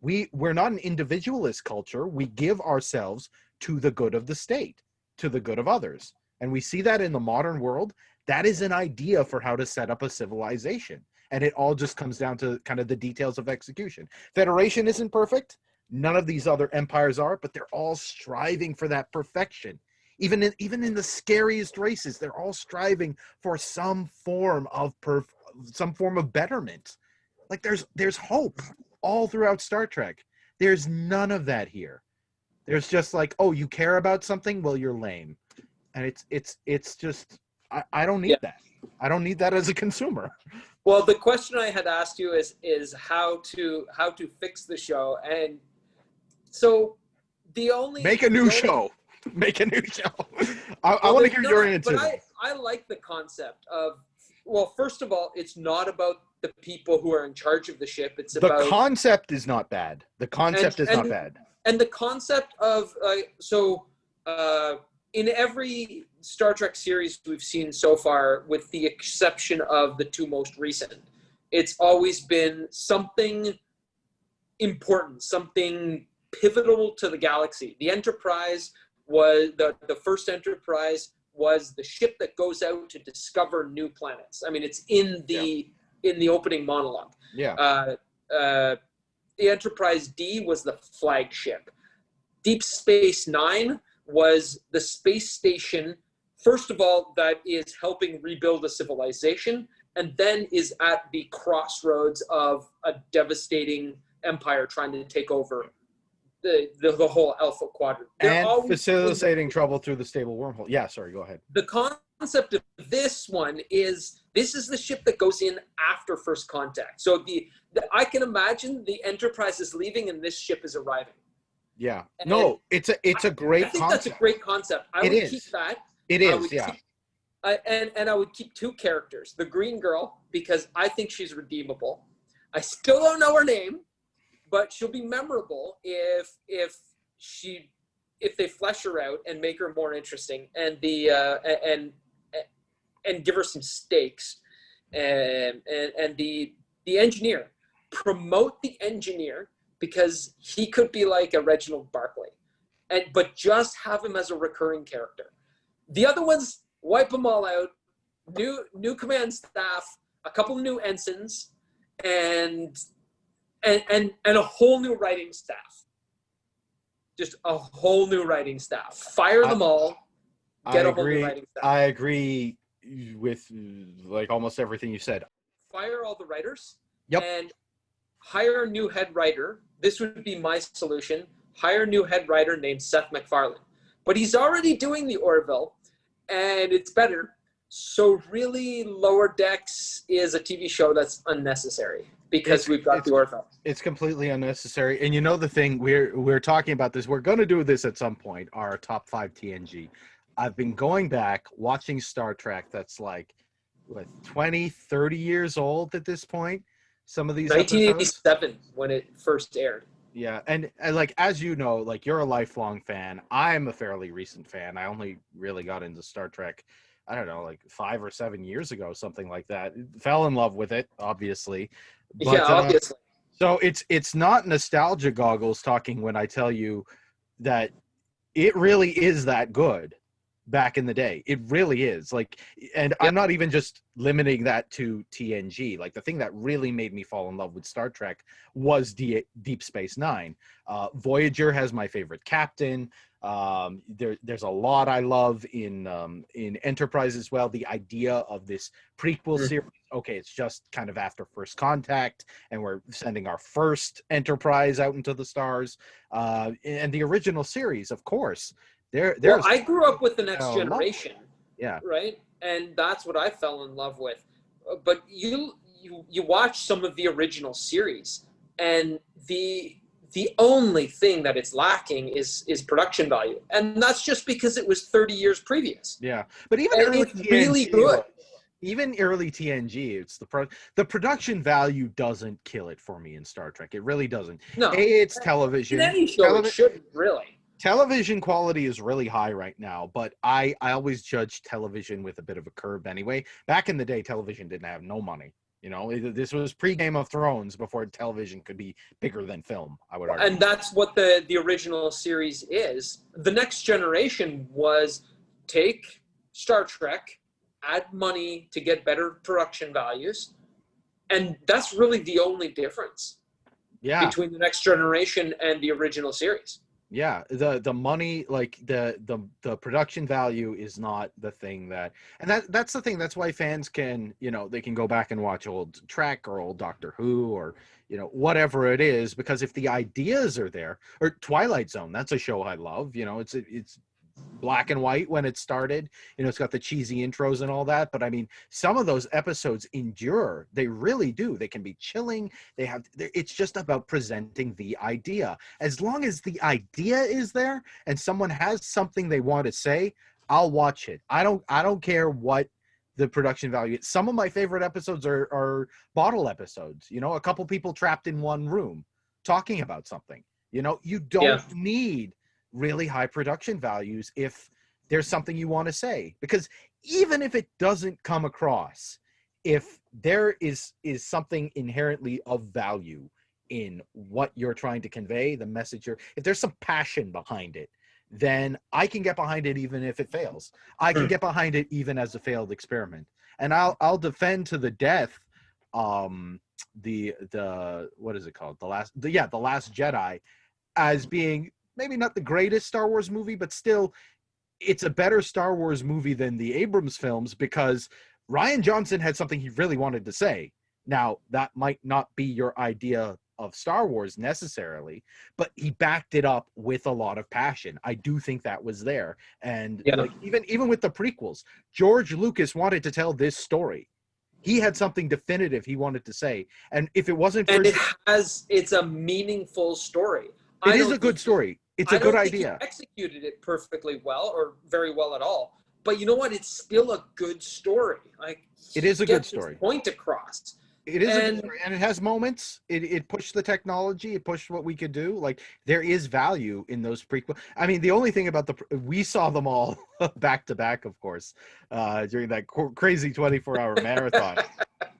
We're not an individualist culture. We give ourselves to the good of the state, to the good of others. And we see that in the modern world. That is an idea for how to set up a civilization. And it all just comes down to kind of the details of execution. Federation isn't perfect. None of these other empires are, but they're all striving for that perfection. Even in the scariest races, they're all striving for some form of betterment. Like there's hope all throughout Star Trek. There's none of that here. There's just like, oh, you care about something? Well, you're lame. And it's just I don't need that. I don't need that as a consumer. Well, the question I had asked you is how to fix the show, and so make a new show. Make a new show. I want to hear your answer. But I like the concept of, well, first of all, it's not about the people who are in charge of the ship. It's about the concept is not bad. The concept is not bad. And the concept of in every Star Trek series we've seen so far, with the exception of the two most recent, it's always been something important, something pivotal to the galaxy. The Enterprise was the first Enterprise was the ship that goes out to discover new planets. I mean, it's in the opening monologue. Yeah. The Enterprise D was the flagship. Deep Space Nine was the space station, first of all, that is helping rebuild a civilization, and then is at the crossroads of a devastating empire trying to take over the whole Alpha Quadrant. And facilitating trouble through the stable wormhole. Yeah, sorry, go ahead. The concept of this one is, this is the ship that goes in after first contact. So I can imagine the Enterprise is leaving and this ship is arriving. Yeah. No, it's a great concept. I think that's a great concept. I would keep that. It is, yeah. And I would keep two characters. The green girl, because I think she's redeemable. I still don't know her name, but she'll be memorable if they flesh her out and make her more interesting, and and give her some stakes. and the engineer. Promote the engineer because he could be like a Reginald Barclay, but just have him as a recurring character. The other ones, wipe them all out. New command staff, a couple of new ensigns, and a whole new writing staff. Just a whole new writing staff. Fire them all. Get a whole new writing staff. I agree with like almost everything you said. Fire all the writers. Yep. And hire a new head writer. This would be my solution. Hire a new head writer named Seth MacFarlane. But he's already doing the Orville, and it's better. So really, Lower Decks is a TV show that's unnecessary because we've got the Orville. It's completely unnecessary. And you know the thing, we're talking about this. We're going to do this at some point, our top 5 TNG. I've been going back, watching Star Trek that's like, what, 20, 30 years old at this point? Some of these 1987 when it first aired. Yeah, and like, as you know, like, you're a lifelong fan. I'm a fairly recent fan. I only really got into Star Trek, I don't know, like 5 or 7 years ago, something like that. Fell in love with it, obviously. But, yeah, obviously. So it's not nostalgia goggles talking when I tell you that it really is that good back in the day. It really is. Like, and I'm not even just limiting that to TNG. Like, the thing that really made me fall in love with Star Trek was Deep Space Nine. Voyager has my favorite captain. There's a lot I love in Enterprise as well. The idea of this prequel series. Okay, it's just kind of after First Contact, and we're sending our first Enterprise out into the stars. And the original series, of course. Well, I grew up with The Next Generation. Yeah. Right? And that's what I fell in love with. But you watch some of the original series, and the only thing that it's lacking is production value. And that's just because it was 30 years previous. Yeah. But even early TNG, really good. Even early TNG, it's the production value doesn't kill it for me in Star Trek. It really doesn't. No. It's television. In any show, it shouldn't really. Television quality is really high right now, but I always judge television with a bit of a curve anyway. Back in the day, television didn't have no money. You know, this was pre-Game of Thrones before television could be bigger than film, I would argue. And that's what the original series is. The Next Generation was take Star Trek, add money to get better production values, and that's really the only difference between The Next Generation and the original series. Yeah, the money, like the production value is not the thing that, and that's the thing. That's why fans can, you know, they can go back and watch old Trek or old Doctor Who or, you know, whatever it is, because if the ideas are there, or Twilight Zone, that's a show I love. You know, it's black and white when it started. You know, it's got the cheesy intros and all that, but I mean, some of those episodes endure. They really do. They can be chilling. It's just about presenting the idea. As long as the idea is there and someone has something they want to say, I'll watch it. I don't care what the production value is. Some of my favorite episodes are bottle episodes. You know, a couple people trapped in one room talking about something. You know, you don't need really high production values if there's something you want to say, because even if it doesn't come across, if there is something inherently of value in what you're trying to convey, the message, if there's some passion behind it, then I can get behind it even if it fails. I can get behind it even as a failed experiment, and I'll defend to the death the what is it called, the Last Jedi as being maybe not the greatest Star Wars movie, but still, it's a better Star Wars movie than the Abrams films because Rian Johnson had something he really wanted to say. Now, that might not be your idea of Star Wars necessarily, but he backed it up with a lot of passion. I do think that was there. And like, even with the prequels, George Lucas wanted to tell this story. He had something definitive he wanted to say. And if it wasn't for... And it's a meaningful story. It is a good story. It's a good idea. He executed it perfectly well, or very well at all. But you know what? It's still a good story. Like, it is a good story. Point across. It is a good story, and it has moments. It pushed the technology. It pushed what we could do. Like, there is value in those prequel. I mean, the only thing about we saw them all back to back, of course, during that crazy 24-hour marathon.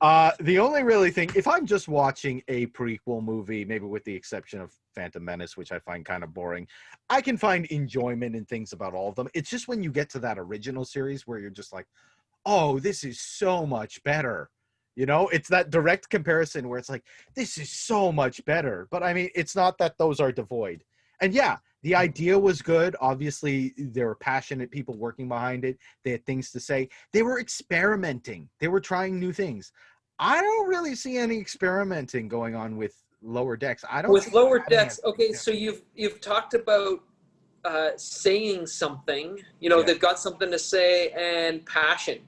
The only really thing, if I'm just watching a prequel movie, maybe with the exception of Phantom Menace, which I find kind of boring, I can find enjoyment in things about all of them. It's just when you get to that original series where you're just like, oh, this is so much better. You know, it's that direct comparison where it's like, this is so much better. But I mean, it's not that those are devoid. And yeah, the idea was good. Obviously, there were passionate people working behind it. They had things to say. They were experimenting. They were trying new things. I don't really see any experimenting going on with Lower Decks. I don't With see them Lower adding Decks, anything okay, new. so you've talked about saying something. Yeah. They've got something to say and passion.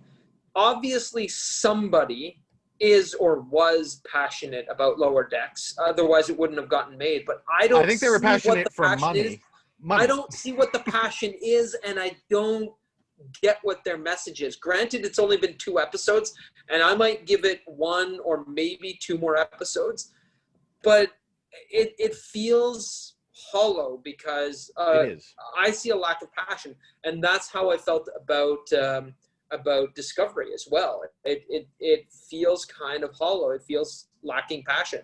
Obviously, somebody is or was passionate about Lower Decks. Otherwise, it wouldn't have gotten made. But I I don't think they were see what the passionate for passion is. money. I Money. don't see what the passion is, and I don't get what their message is. Granted, it's only been 2 episodes, and I might give it 1 or maybe 2 more episodes, but it feels hollow because It is. I see a lack of passion, and that's how I felt about Discovery as well. It feels kind of hollow. It feels lacking passion.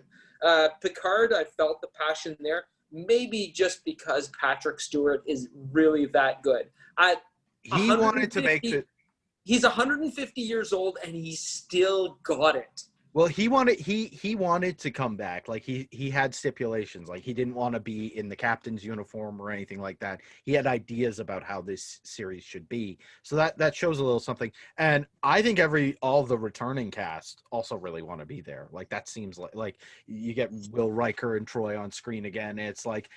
Picard, I felt the passion there. Maybe just because Patrick Stewart is really that good. He wanted to make the He's 150 years old and he still got it. Well, he wanted to come back. Like he had stipulations. Like he didn't want to be in the captain's uniform or anything like that. He had ideas about how this series should be. So that shows a little something. And I think all the returning cast also really want to be there. Like that seems like you get Will Riker and Troy on screen again. It's like,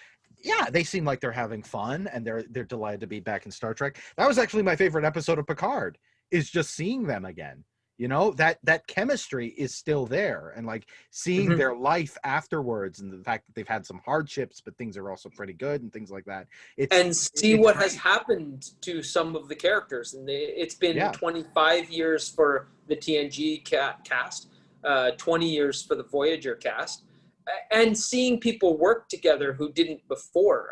yeah, they seem like they're having fun and they're delighted to be back in Star Trek. That was actually my favorite episode of Picard, is just seeing them again. You know, that chemistry is still there, and like seeing their life afterwards, and the fact that they've had some hardships, but things are also pretty good and things like that. It's what great. has happened to some of the characters, and it's been 25 years for the TNG cast, 20 years for the Voyager cast, and seeing people work together who didn't before.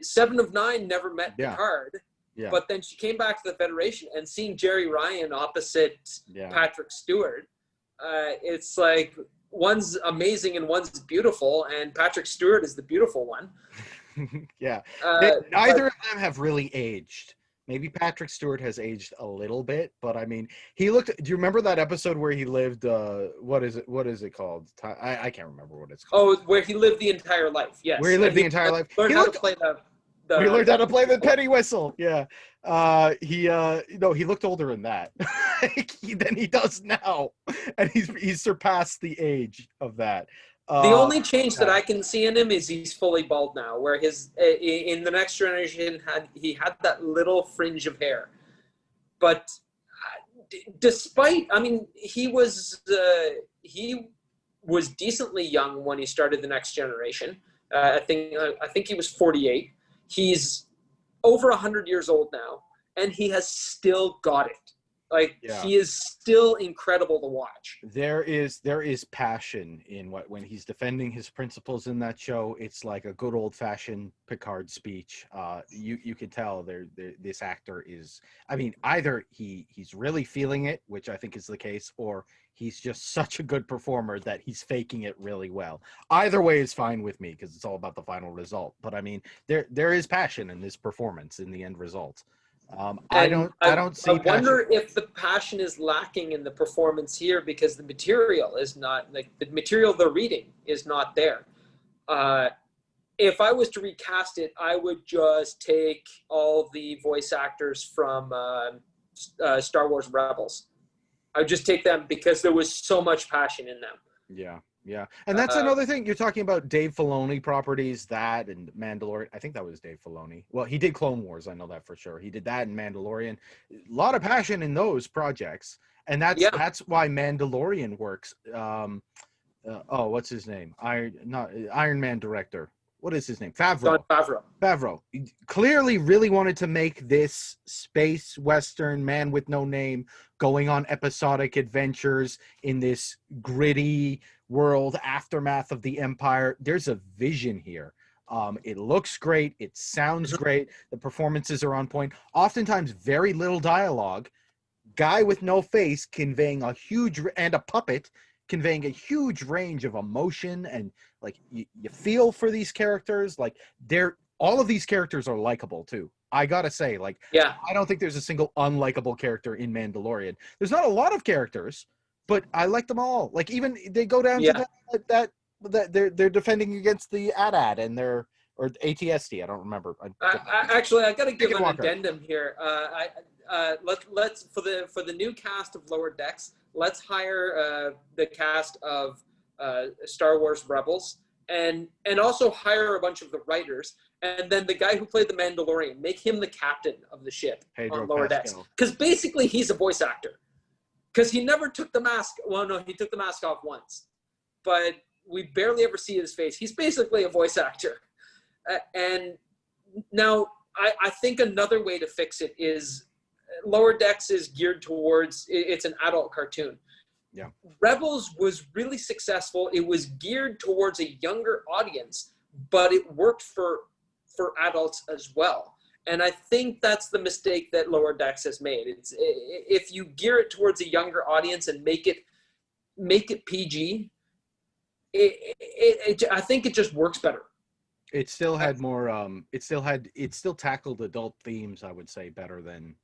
7 of 9 never met Picard. Yeah. But then she came back to the Federation, and seeing Jerry Ryan opposite Patrick Stewart, it's like one's amazing and one's beautiful, and Patrick Stewart is the beautiful one. Yeah. Neither of them have really aged. Maybe Patrick Stewart has aged a little bit, but I mean, do you remember that episode where he lived, what is it called? I can't remember what it's called. Oh, where he lived the entire life, yes. Where he lived the entire life. Learned how to play he learned how to play the penny whistle. Yeah. He looked older than that than he does now. And he's surpassed the age of that. The only change that I can see in him is he's fully bald now, where his in the Next Generation he had that little fringe of hair. But despite, I mean, he was decently young when he started the Next Generation. I think he was 48. He's over 100 years old now, and he has still got it. Like, he is still incredible to watch. There is passion in when he's defending his principles in that show. It's like a good old fashioned Picard speech. You can tell this actor is, I mean, either he's really feeling it, which I think is the case, or he's just such a good performer that he's faking it really well. Either way is fine with me because it's all about the final result. But I mean, there is passion in this performance in the end result. I don't see. I wonder if the passion is lacking in the performance here because the material is not, like, the material they're reading is not there. If I was to recast it, I would just take all the voice actors from Star Wars Rebels. I would just take them because there was so much passion in them. Yeah. And that's another thing. You're talking about Dave Filoni properties, that and Mandalorian. I think that was Dave Filoni. Well, he did Clone Wars. I know that for sure. He did that in Mandalorian. A lot of passion in those projects. And that's why Mandalorian works. What's his name? Iron Man director. What is his name? Favreau. He clearly really wanted to make this space western man with no name going on episodic adventures in this gritty world, aftermath of the Empire. There's a vision here. It looks great. It sounds great. The performances are on point. Oftentimes very little dialogue, guy with no face conveying a huge, and a puppet conveying a huge range of emotion, and like you feel for these characters. Like all of these characters are likable too. I gotta say, like, Yeah. I don't think there's a single unlikable character in Mandalorian. There's not a lot of characters, but I like them all. Like, even they go down to that they're defending against the AT-AT and they're, or ATST. I don't remember. Actually, I got to give an Walker. addendum here. Let's for the new cast of Lower Decks, let's hire the cast of Star Wars Rebels, and also hire a bunch of the writers, and then the guy who played the Mandalorian, make him the captain of the ship on Lower Decks, because basically he's a voice actor, because he never took the mask. Well, no, he took the mask off once, but we barely ever see his face. He's basically a voice actor. And now I think another way to fix it is Lower Decks is geared towards, it's an adult cartoon. Yeah. Rebels was really successful. It was geared towards a younger audience, but it worked for adults as well. And I think that's the mistake that Lower Decks has made. It's, if you gear it towards a younger audience and make it PG, I think it just works better. It still had more. It still tackled adult themes, I would say, better than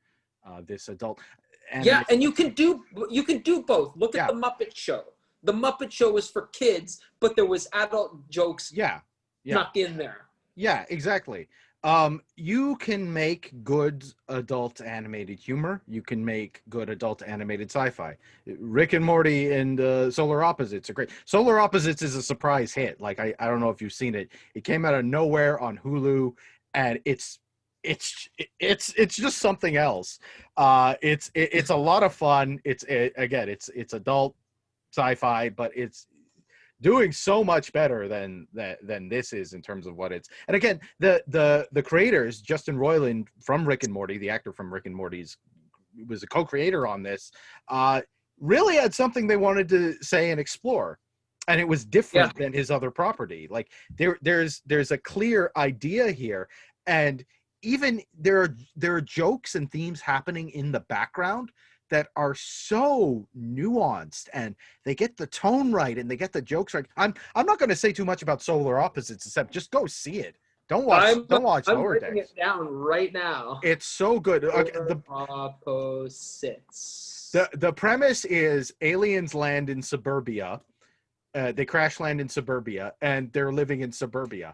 this adult. Yeah, and you can do both. Look at the Muppet Show. The Muppet Show was for kids, but there was adult jokes. Yeah. Snuck in there. Yeah, exactly. You can make good adult animated humor. You can make good adult animated sci-fi. Rick and Morty and Solar Opposites are great. Solar Opposites is a surprise hit. Like, I don't know if you've seen it. It came out of nowhere on Hulu, and it's just something else. It's a lot of fun. It's adult sci-fi, but it's doing so much better than this is in terms of what it's. And again, the creators, Justin Roiland from Rick and Morty, the actor from Rick and Morty's, was a co-creator on this, really had something they wanted to say and explore, and it was different than his other property. Like, there's a clear idea here, and even there are jokes and themes happening in the background that are so nuanced, and they get the tone right and they get the jokes right. I'm not going to say too much about Solar Opposites, except just go see it. Don't watch Lower Decks. I'm writing it down right now. It's so good. The Opposites. The premise is aliens land in suburbia. They crash land in suburbia, and they're living in suburbia.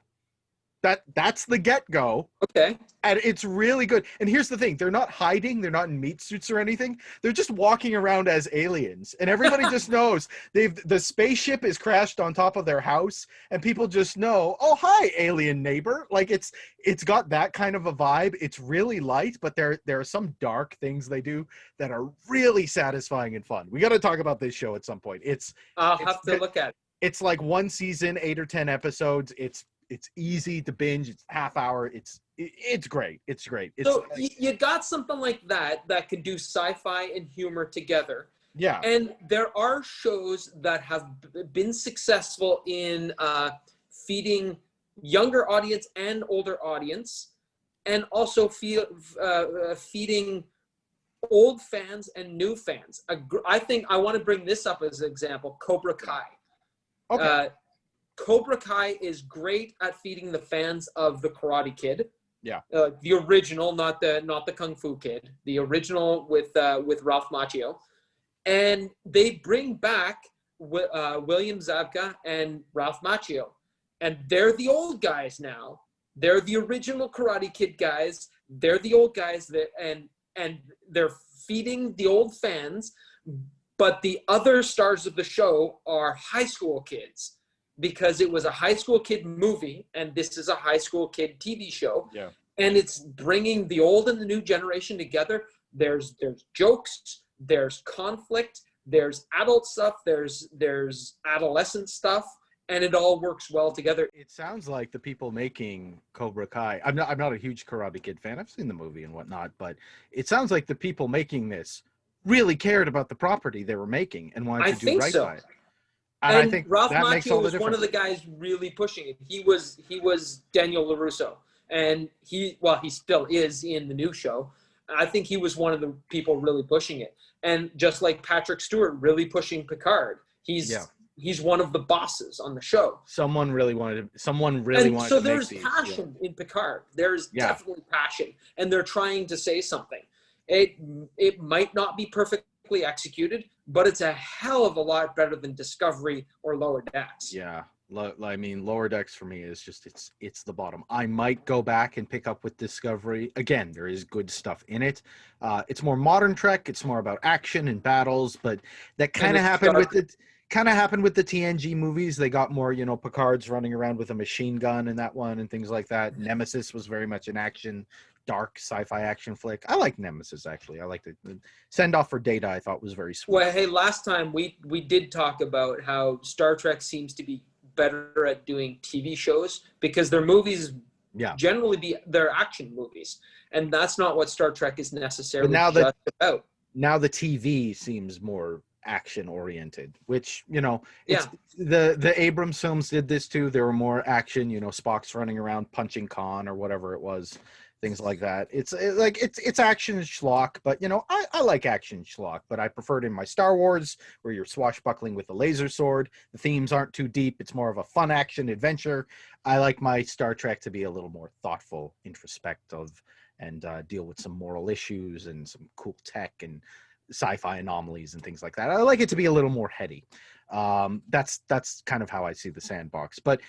That's the get-go. Okay. And it's really good. And here's the thing. They're not hiding. They're not in meat suits or anything. They're just walking around as aliens. And everybody just knows. The spaceship is crashed on top of their house. And people just know, oh, hi, alien neighbor. Like, it's got that kind of a vibe. It's really light, but there are some dark things they do that are really satisfying and fun. We got to talk about this show at some point. I'll have to look at it. It's like one season, 8 or 10 episodes. It's easy to binge. It's half hour. It's great. It's great. So you got something like that can do sci-fi and humor together. Yeah. And there are shows that have been successful in feeding younger audience and older audience, and also feeding old fans and new fans. I think I want to bring this up as an example. Cobra Kai. Okay. Cobra Kai is great at feeding the fans of the Karate Kid. Yeah. The original, not the Kung Fu Kid. The original with Ralph Macchio, and they bring back William Zabka and Ralph Macchio, and they're the old guys now. They're the original Karate Kid guys. They're the old guys and they're feeding the old fans, but the other stars of the show are high school kids, because it was a high school kid movie and this is a high school kid TV show. Yeah. And it's bringing the old and the new generation together. There's jokes, there's conflict, there's adult stuff, there's adolescent stuff, and it all works well together. It sounds like the people making Cobra Kai, I'm not a huge Karate Kid fan. I've seen the movie and whatnot, but it sounds like the people making this really cared about the property they were making and wanted to do right by it. And I think Ralph that makes all Macchio the was one of the guys really pushing it. He was Daniel LaRusso, and he still is in the new show. I think he was one of the people really pushing it. And just like Patrick Stewart really pushing Picard, he's one of the bosses on the show. Someone really wanted to So make there's these. passion in Picard. There's definitely passion, and they're trying to say something. It might not be perfectly executed, but it's a hell of a lot better than Discovery or Lower Decks. Yeah. I mean, Lower Decks for me is just it's the bottom. I might go back and pick up with Discovery. Again, there is good stuff in it. It's more modern Trek. It's more about action and battles, but that kind of happened with it. Kind of happened with the TNG movies. They got more, Picard's running around with a machine gun in that one and things like that. Nemesis was very much an action, dark sci-fi action flick. I like Nemesis, actually. I liked it. The send off for Data, I thought was very sweet. Well, hey, last time we did talk about how Star Trek seems to be better at doing TV shows because their movies generally they're action movies, and that's not what Star Trek is necessarily just about. Now the TV seems more action oriented, which the Abrams films did this too. There were more action, Spock's running around punching Khan or whatever it was, things like that. It's action schlock, but I like action schlock, but I prefer it in my Star Wars where you're swashbuckling with a laser sword. The themes aren't too deep. It's more of a fun action adventure. I like my Star Trek to be a little more thoughtful, introspective, and deal with some moral issues and some cool tech and sci-fi anomalies and things like that. I like it to be a little more heady. That's kind of how I see the Sandbox. But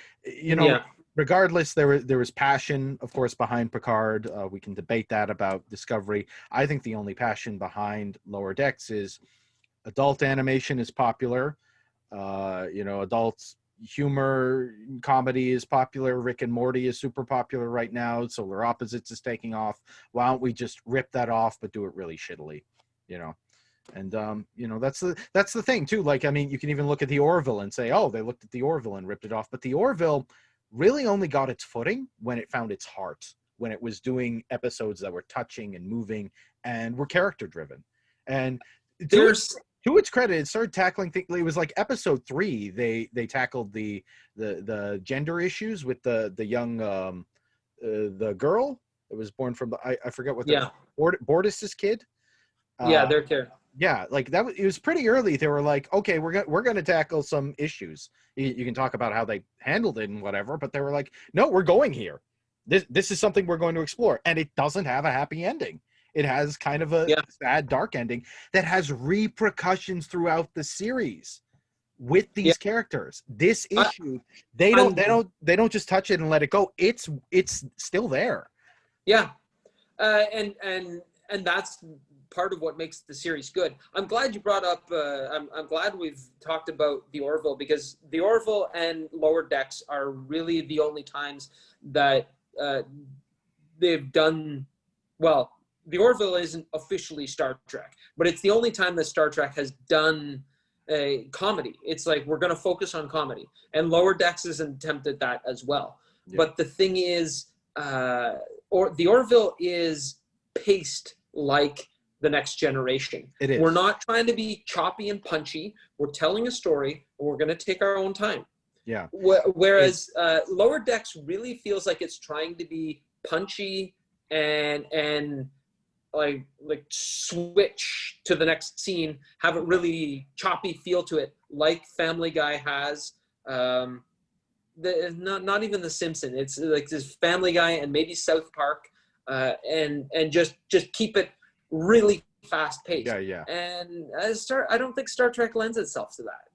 regardless, there was passion, of course, behind Picard. We can debate that about Discovery. I think the only passion behind Lower Decks is adult animation is popular. Adult humor comedy is popular. Rick and Morty is super popular right now. Solar Opposites is taking off. Why don't we just rip that off but do it really shittily? And that's the thing too. Like, I mean, you can even look at the Orville and say, oh, they looked at the Orville and ripped it off. But the Orville really only got its footing when it found its heart, when it was doing episodes that were touching and moving and were character driven. And to its credit, it started tackling things. It was like episode 3. They tackled the gender issues with the young the girl that was born from I forget what Bortus's kid. Their kid. Yeah, like that. It was pretty early. They were like, okay, we're gonna tackle some issues. You can talk about how they handled it and whatever, but they were like, no, we're going here. This is something we're going to explore, and it doesn't have a happy ending. It has kind of a sad, dark ending that has repercussions throughout the series with these characters. This issue, they don't just touch it and let it go. It's still there. Yeah, and that's part of what makes the series good. I'm glad you brought up. I'm glad we've talked about the Orville, because the Orville and Lower Decks are really the only times that they've done well. The Orville isn't officially Star Trek, but it's the only time that Star Trek has done a comedy. It's like, we're going to focus on comedy, and Lower Decks has attempted that as well. Yeah. But the thing is, the Orville is paced like The Next Generation. It is. We're not trying to be choppy and punchy. We're telling a story, and we're going to take our own time. Yeah. Whereas Lower Decks really feels like it's trying to be punchy and like switch to the next scene, have a really choppy feel to it, like Family Guy has. Not even The Simpsons. It's like this Family Guy and maybe South Park, and just keep it really fast paced. Yeah. And I don't think Star Trek lends itself to that.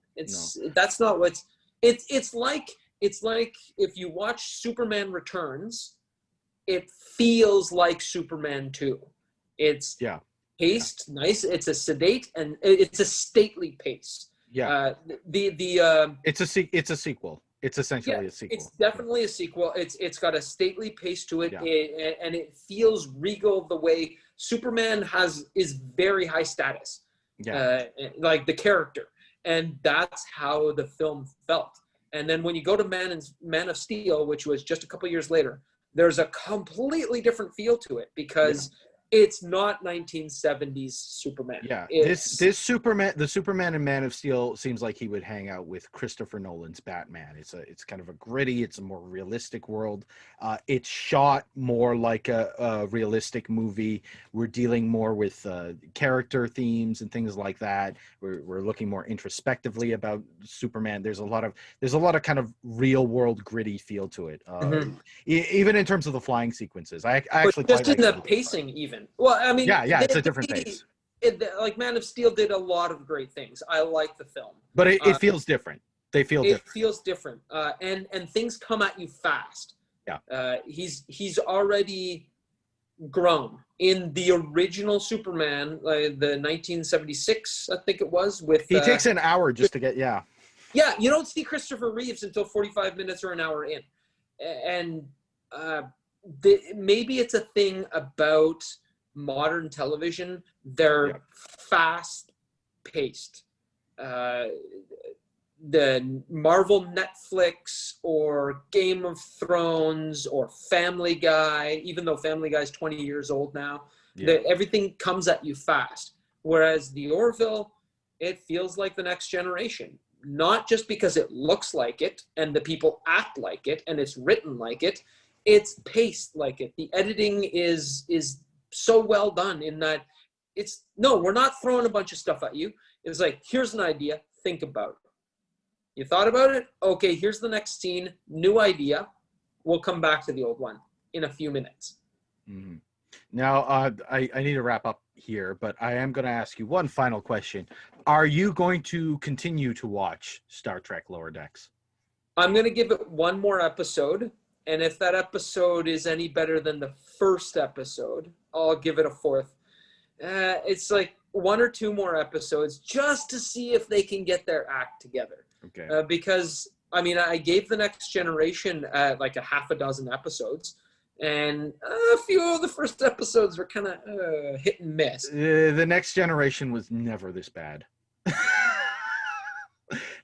That's not what's. It's like if you watch Superman Returns, it feels like Superman 2. It's paced nice. It's a sedate and it's a stately pace. Yeah. It's a sequel. It's essentially a sequel. It's definitely a sequel. It's got a stately pace to it, and it feels regal the way Superman is very high status. Yeah. Like the character, and that's how the film felt. And then when you go to Man of Steel, which was just a couple years later, there's a completely different feel to it, because It's not 1970s Superman. Yeah, It's this Superman, the Superman in Man of Steel, seems like he would hang out with Christopher Nolan's Batman. It's kind of a gritty, it's a more realistic world. It's shot more like a realistic movie. We're dealing more with character themes and things like that. We're looking more introspectively about Superman. There's a lot of kind of real world gritty feel to it. Even in terms of the flying sequences, I actually just quite in like the pacing, even. Well, I mean, yeah, it's a different pace. Like Man of Steel did a lot of great things. I like the film, but it feels different. They feel different. It feels different, and things come at you fast. Yeah, he's already grown in the original Superman, the 1976, I think it was. With he takes an hour just to get Yeah, you don't see Christopher Reeves until 45 minutes or an hour in, and maybe it's a thing about modern television. They're fast paced. The Marvel Netflix or Game of Thrones or Family Guy, even though Family Guy is 20 years old now, everything comes at you fast. Whereas the Orville, it feels like the next generation. Not just because it looks like it and the people act like it and it's written like it, it's paced like it. The editing is so well done in that we're not throwing a bunch of stuff at you. It's like, here's an idea, think about it. You thought about it? Okay, here's the next scene, new idea. We'll come back to the old one in a few minutes. Mm-hmm. Now, I need to wrap up here, but I am going to ask you one final question. Are you going to continue to watch Star Trek Lower Decks? I'm going to give it one more episode, and if that episode is any better than the first episode, I'll give it a fourth. It's like one or two more episodes just to see if they can get their act together. Okay. Because, I mean, I gave The Next Generation like a half a dozen episodes, and a few of the first episodes were kind of hit and miss. The Next Generation was never this bad.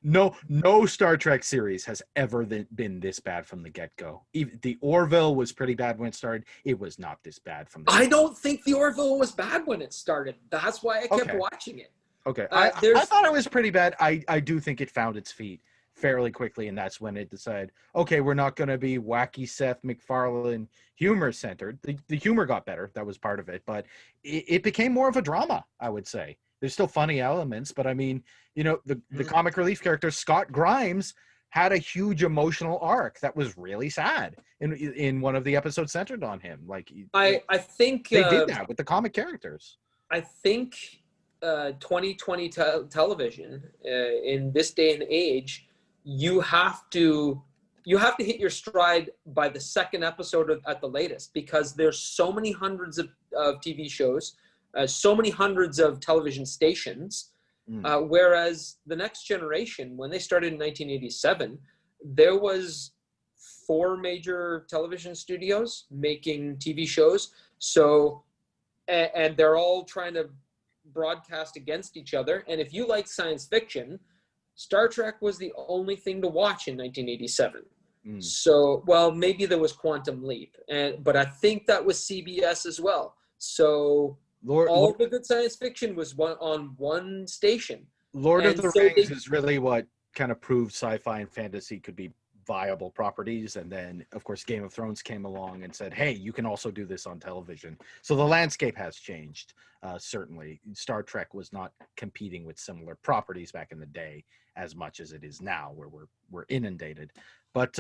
No Star Trek series has ever been this bad from the get-go. Even the Orville was pretty bad when it started. It was not this bad from the get-go. I don't think the Orville was bad when it started. That's why I kept watching it. Okay. I thought it was pretty bad. I do think it found its feet fairly quickly, and that's when it decided, okay, we're not going to be wacky Seth MacFarlane humor centered. The humor got better. That was part of it, but it became more of a drama, I would say. There's still funny elements, but I mean, the comic relief character Scott Grimes had a huge emotional arc that was really sad in one of the episodes centered on him. Like I think they did that with the comic characters. I think 2020 television in this day and age, you have to hit your stride by the second episode at the latest, because there's so many hundreds of TV shows, so many hundreds of television stations. Whereas The Next Generation, when they started in 1987, there was 4 major television studios making TV shows. So, and they're all trying to broadcast against each other. And if you like science fiction, Star Trek was the only thing to watch in 1987. So, well, maybe there was Quantum Leap, but I think that was CBS as well. So all the good science fiction was on one station. Lord of the Rings is really what kind of proved sci-fi and fantasy could be viable properties. And then, of course, Game of Thrones came along and said, hey, you can also do this on television. So the landscape has changed, certainly. Star Trek was not competing with similar properties back in the day as much as it is now, where we're inundated. But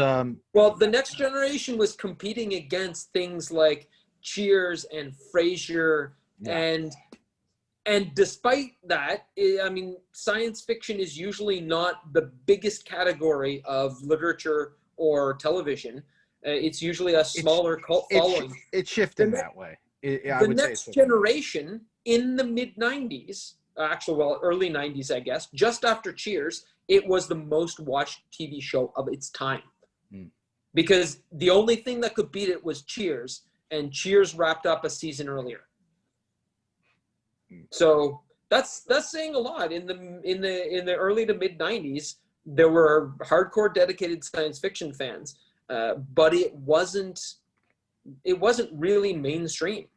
well, The Next Generation was competing against things like Cheers and Frasier. And despite that, I mean, science fiction is usually not the biggest category of literature or television. It's usually a smaller cult following. It's shifting that way. The Next Generation in the mid-90s, early 90s, I guess, just after Cheers, it was the most watched TV show of its time. Because the only thing that could beat it was Cheers, and Cheers wrapped up a season earlier. So that's saying a lot. In the early to mid 90s, there were hardcore dedicated science fiction fans, but it wasn't really mainstream.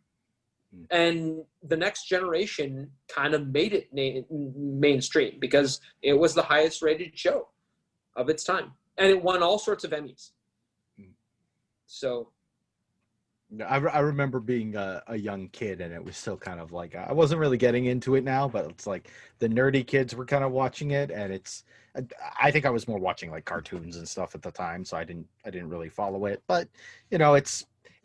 And the Next Generation kind of made it mainstream because it was the highest rated show of its time. And it won all sorts of Emmys. So I remember being a young kid, and it was still kind of like, I wasn't really getting into it now, but it's like the nerdy kids were kind of watching it, and I think I was more watching like cartoons and stuff at the time, so I didn't really follow it. But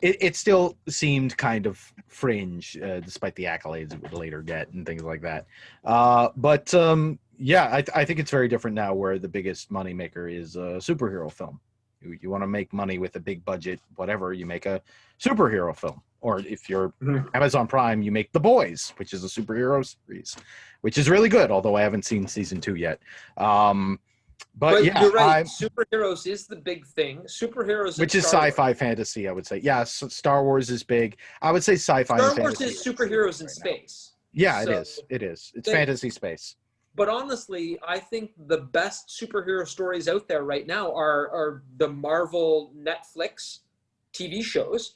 it still seemed kind of fringe, despite the accolades it would later get and things like that. But I think it's very different now, where the biggest moneymaker is a superhero film. You want to make money with a big budget, whatever, you make a superhero film. Or if you're Amazon Prime, you make The Boys, which is a superhero series, which is really good, although I haven't seen season 2 yet. But yeah, you're right. Superheroes is the big thing. Superheroes, which is sci-fi fantasy, I would say. Yeah, so Star Wars is big. I would say sci-fi. Star Wars is superheroes in space. Yeah, so it is. It's fantasy space. But honestly, I think the best superhero stories out there right now are the Marvel Netflix TV shows.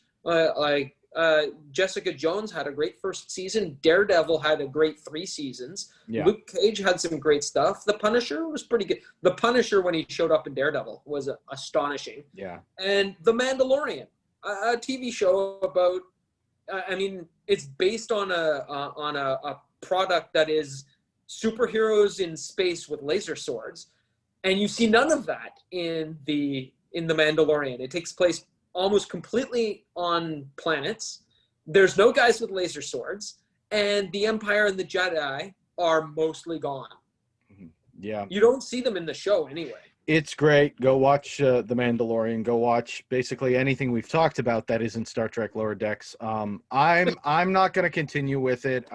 Jessica Jones had a great first season. Daredevil had a great 3 seasons. Yeah. Luke Cage had some great stuff. The Punisher was pretty good. The Punisher, when he showed up in Daredevil, was astonishing. Yeah. And The Mandalorian, a TV show about, it's based on a product that is superheroes in space with laser swords, and you see none of that in the Mandalorian. It takes place almost completely on planets. There's no guys with laser swords, and the Empire and the Jedi are mostly gone. Yeah, you don't see them in the show anyway. It's great. Go watch The Mandalorian. Go watch basically anything we've talked about that isn't Star Trek Lower Decks. I'm not going to continue with it.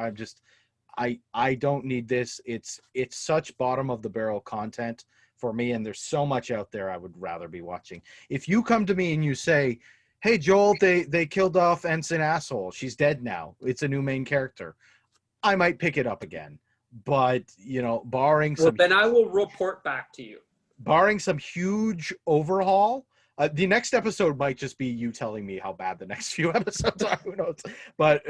I don't need this. It's such bottom of the barrel content for me, and there's so much out there I would rather be watching. If you come to me and you say, "Hey Joel, they killed off Ensign Asshole. She's dead now. It's a new main character," I might pick it up again. But barring some, then I will report back to you. Barring some huge overhaul. The next episode might just be you telling me how bad the next few episodes are. Who knows? But,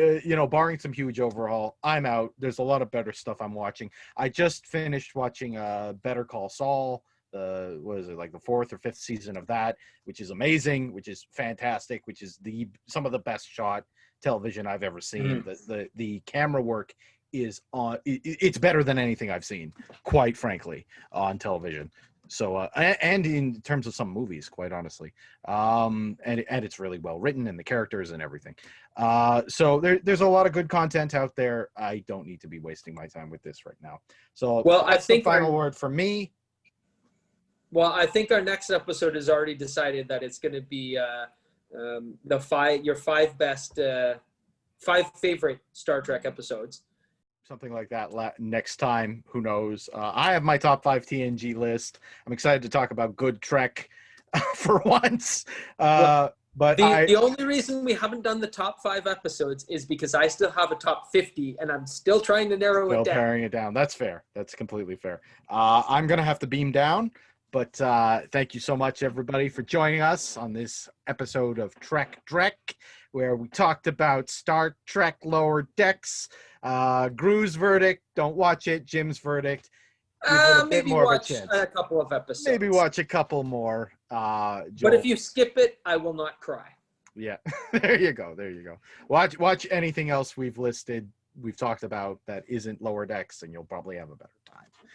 barring some huge overhaul, I'm out. There's a lot of better stuff I'm watching. I just finished watching Better Call Saul. The 4th or 5th season of that, which is amazing, which is fantastic, which is some of the best shot television I've ever seen. The camera work is it's better than anything I've seen, quite frankly, on television. So and in terms of some movies, quite honestly, and it's really well written, and the characters and everything. So there's a lot of good content out there. I don't need to be wasting my time with this right now. So I think the final word for me. Well, I think our next episode has already decided that it's going to be your 5 best, 5 favorite Star Trek episodes. Something like that next time. Who knows? I have my top 5 TNG list. I'm excited to talk about good Trek for once. But the only reason we haven't done the top 5 episodes is because I still have a top 50, and I'm still trying to narrow it down. Paring it down. That's fair. That's completely fair. I'm going to have to beam down. But thank you so much, everybody, for joining us on this episode of Trek Drek, where we talked about Star Trek Lower Decks. Gru's verdict, don't watch it. Jim's verdict, maybe watch a couple of episodes. Maybe watch a couple more. But if you skip it, I will not cry. Yeah, there you go. Watch anything else we've talked about that isn't Lower Decks, and you'll probably have a better time.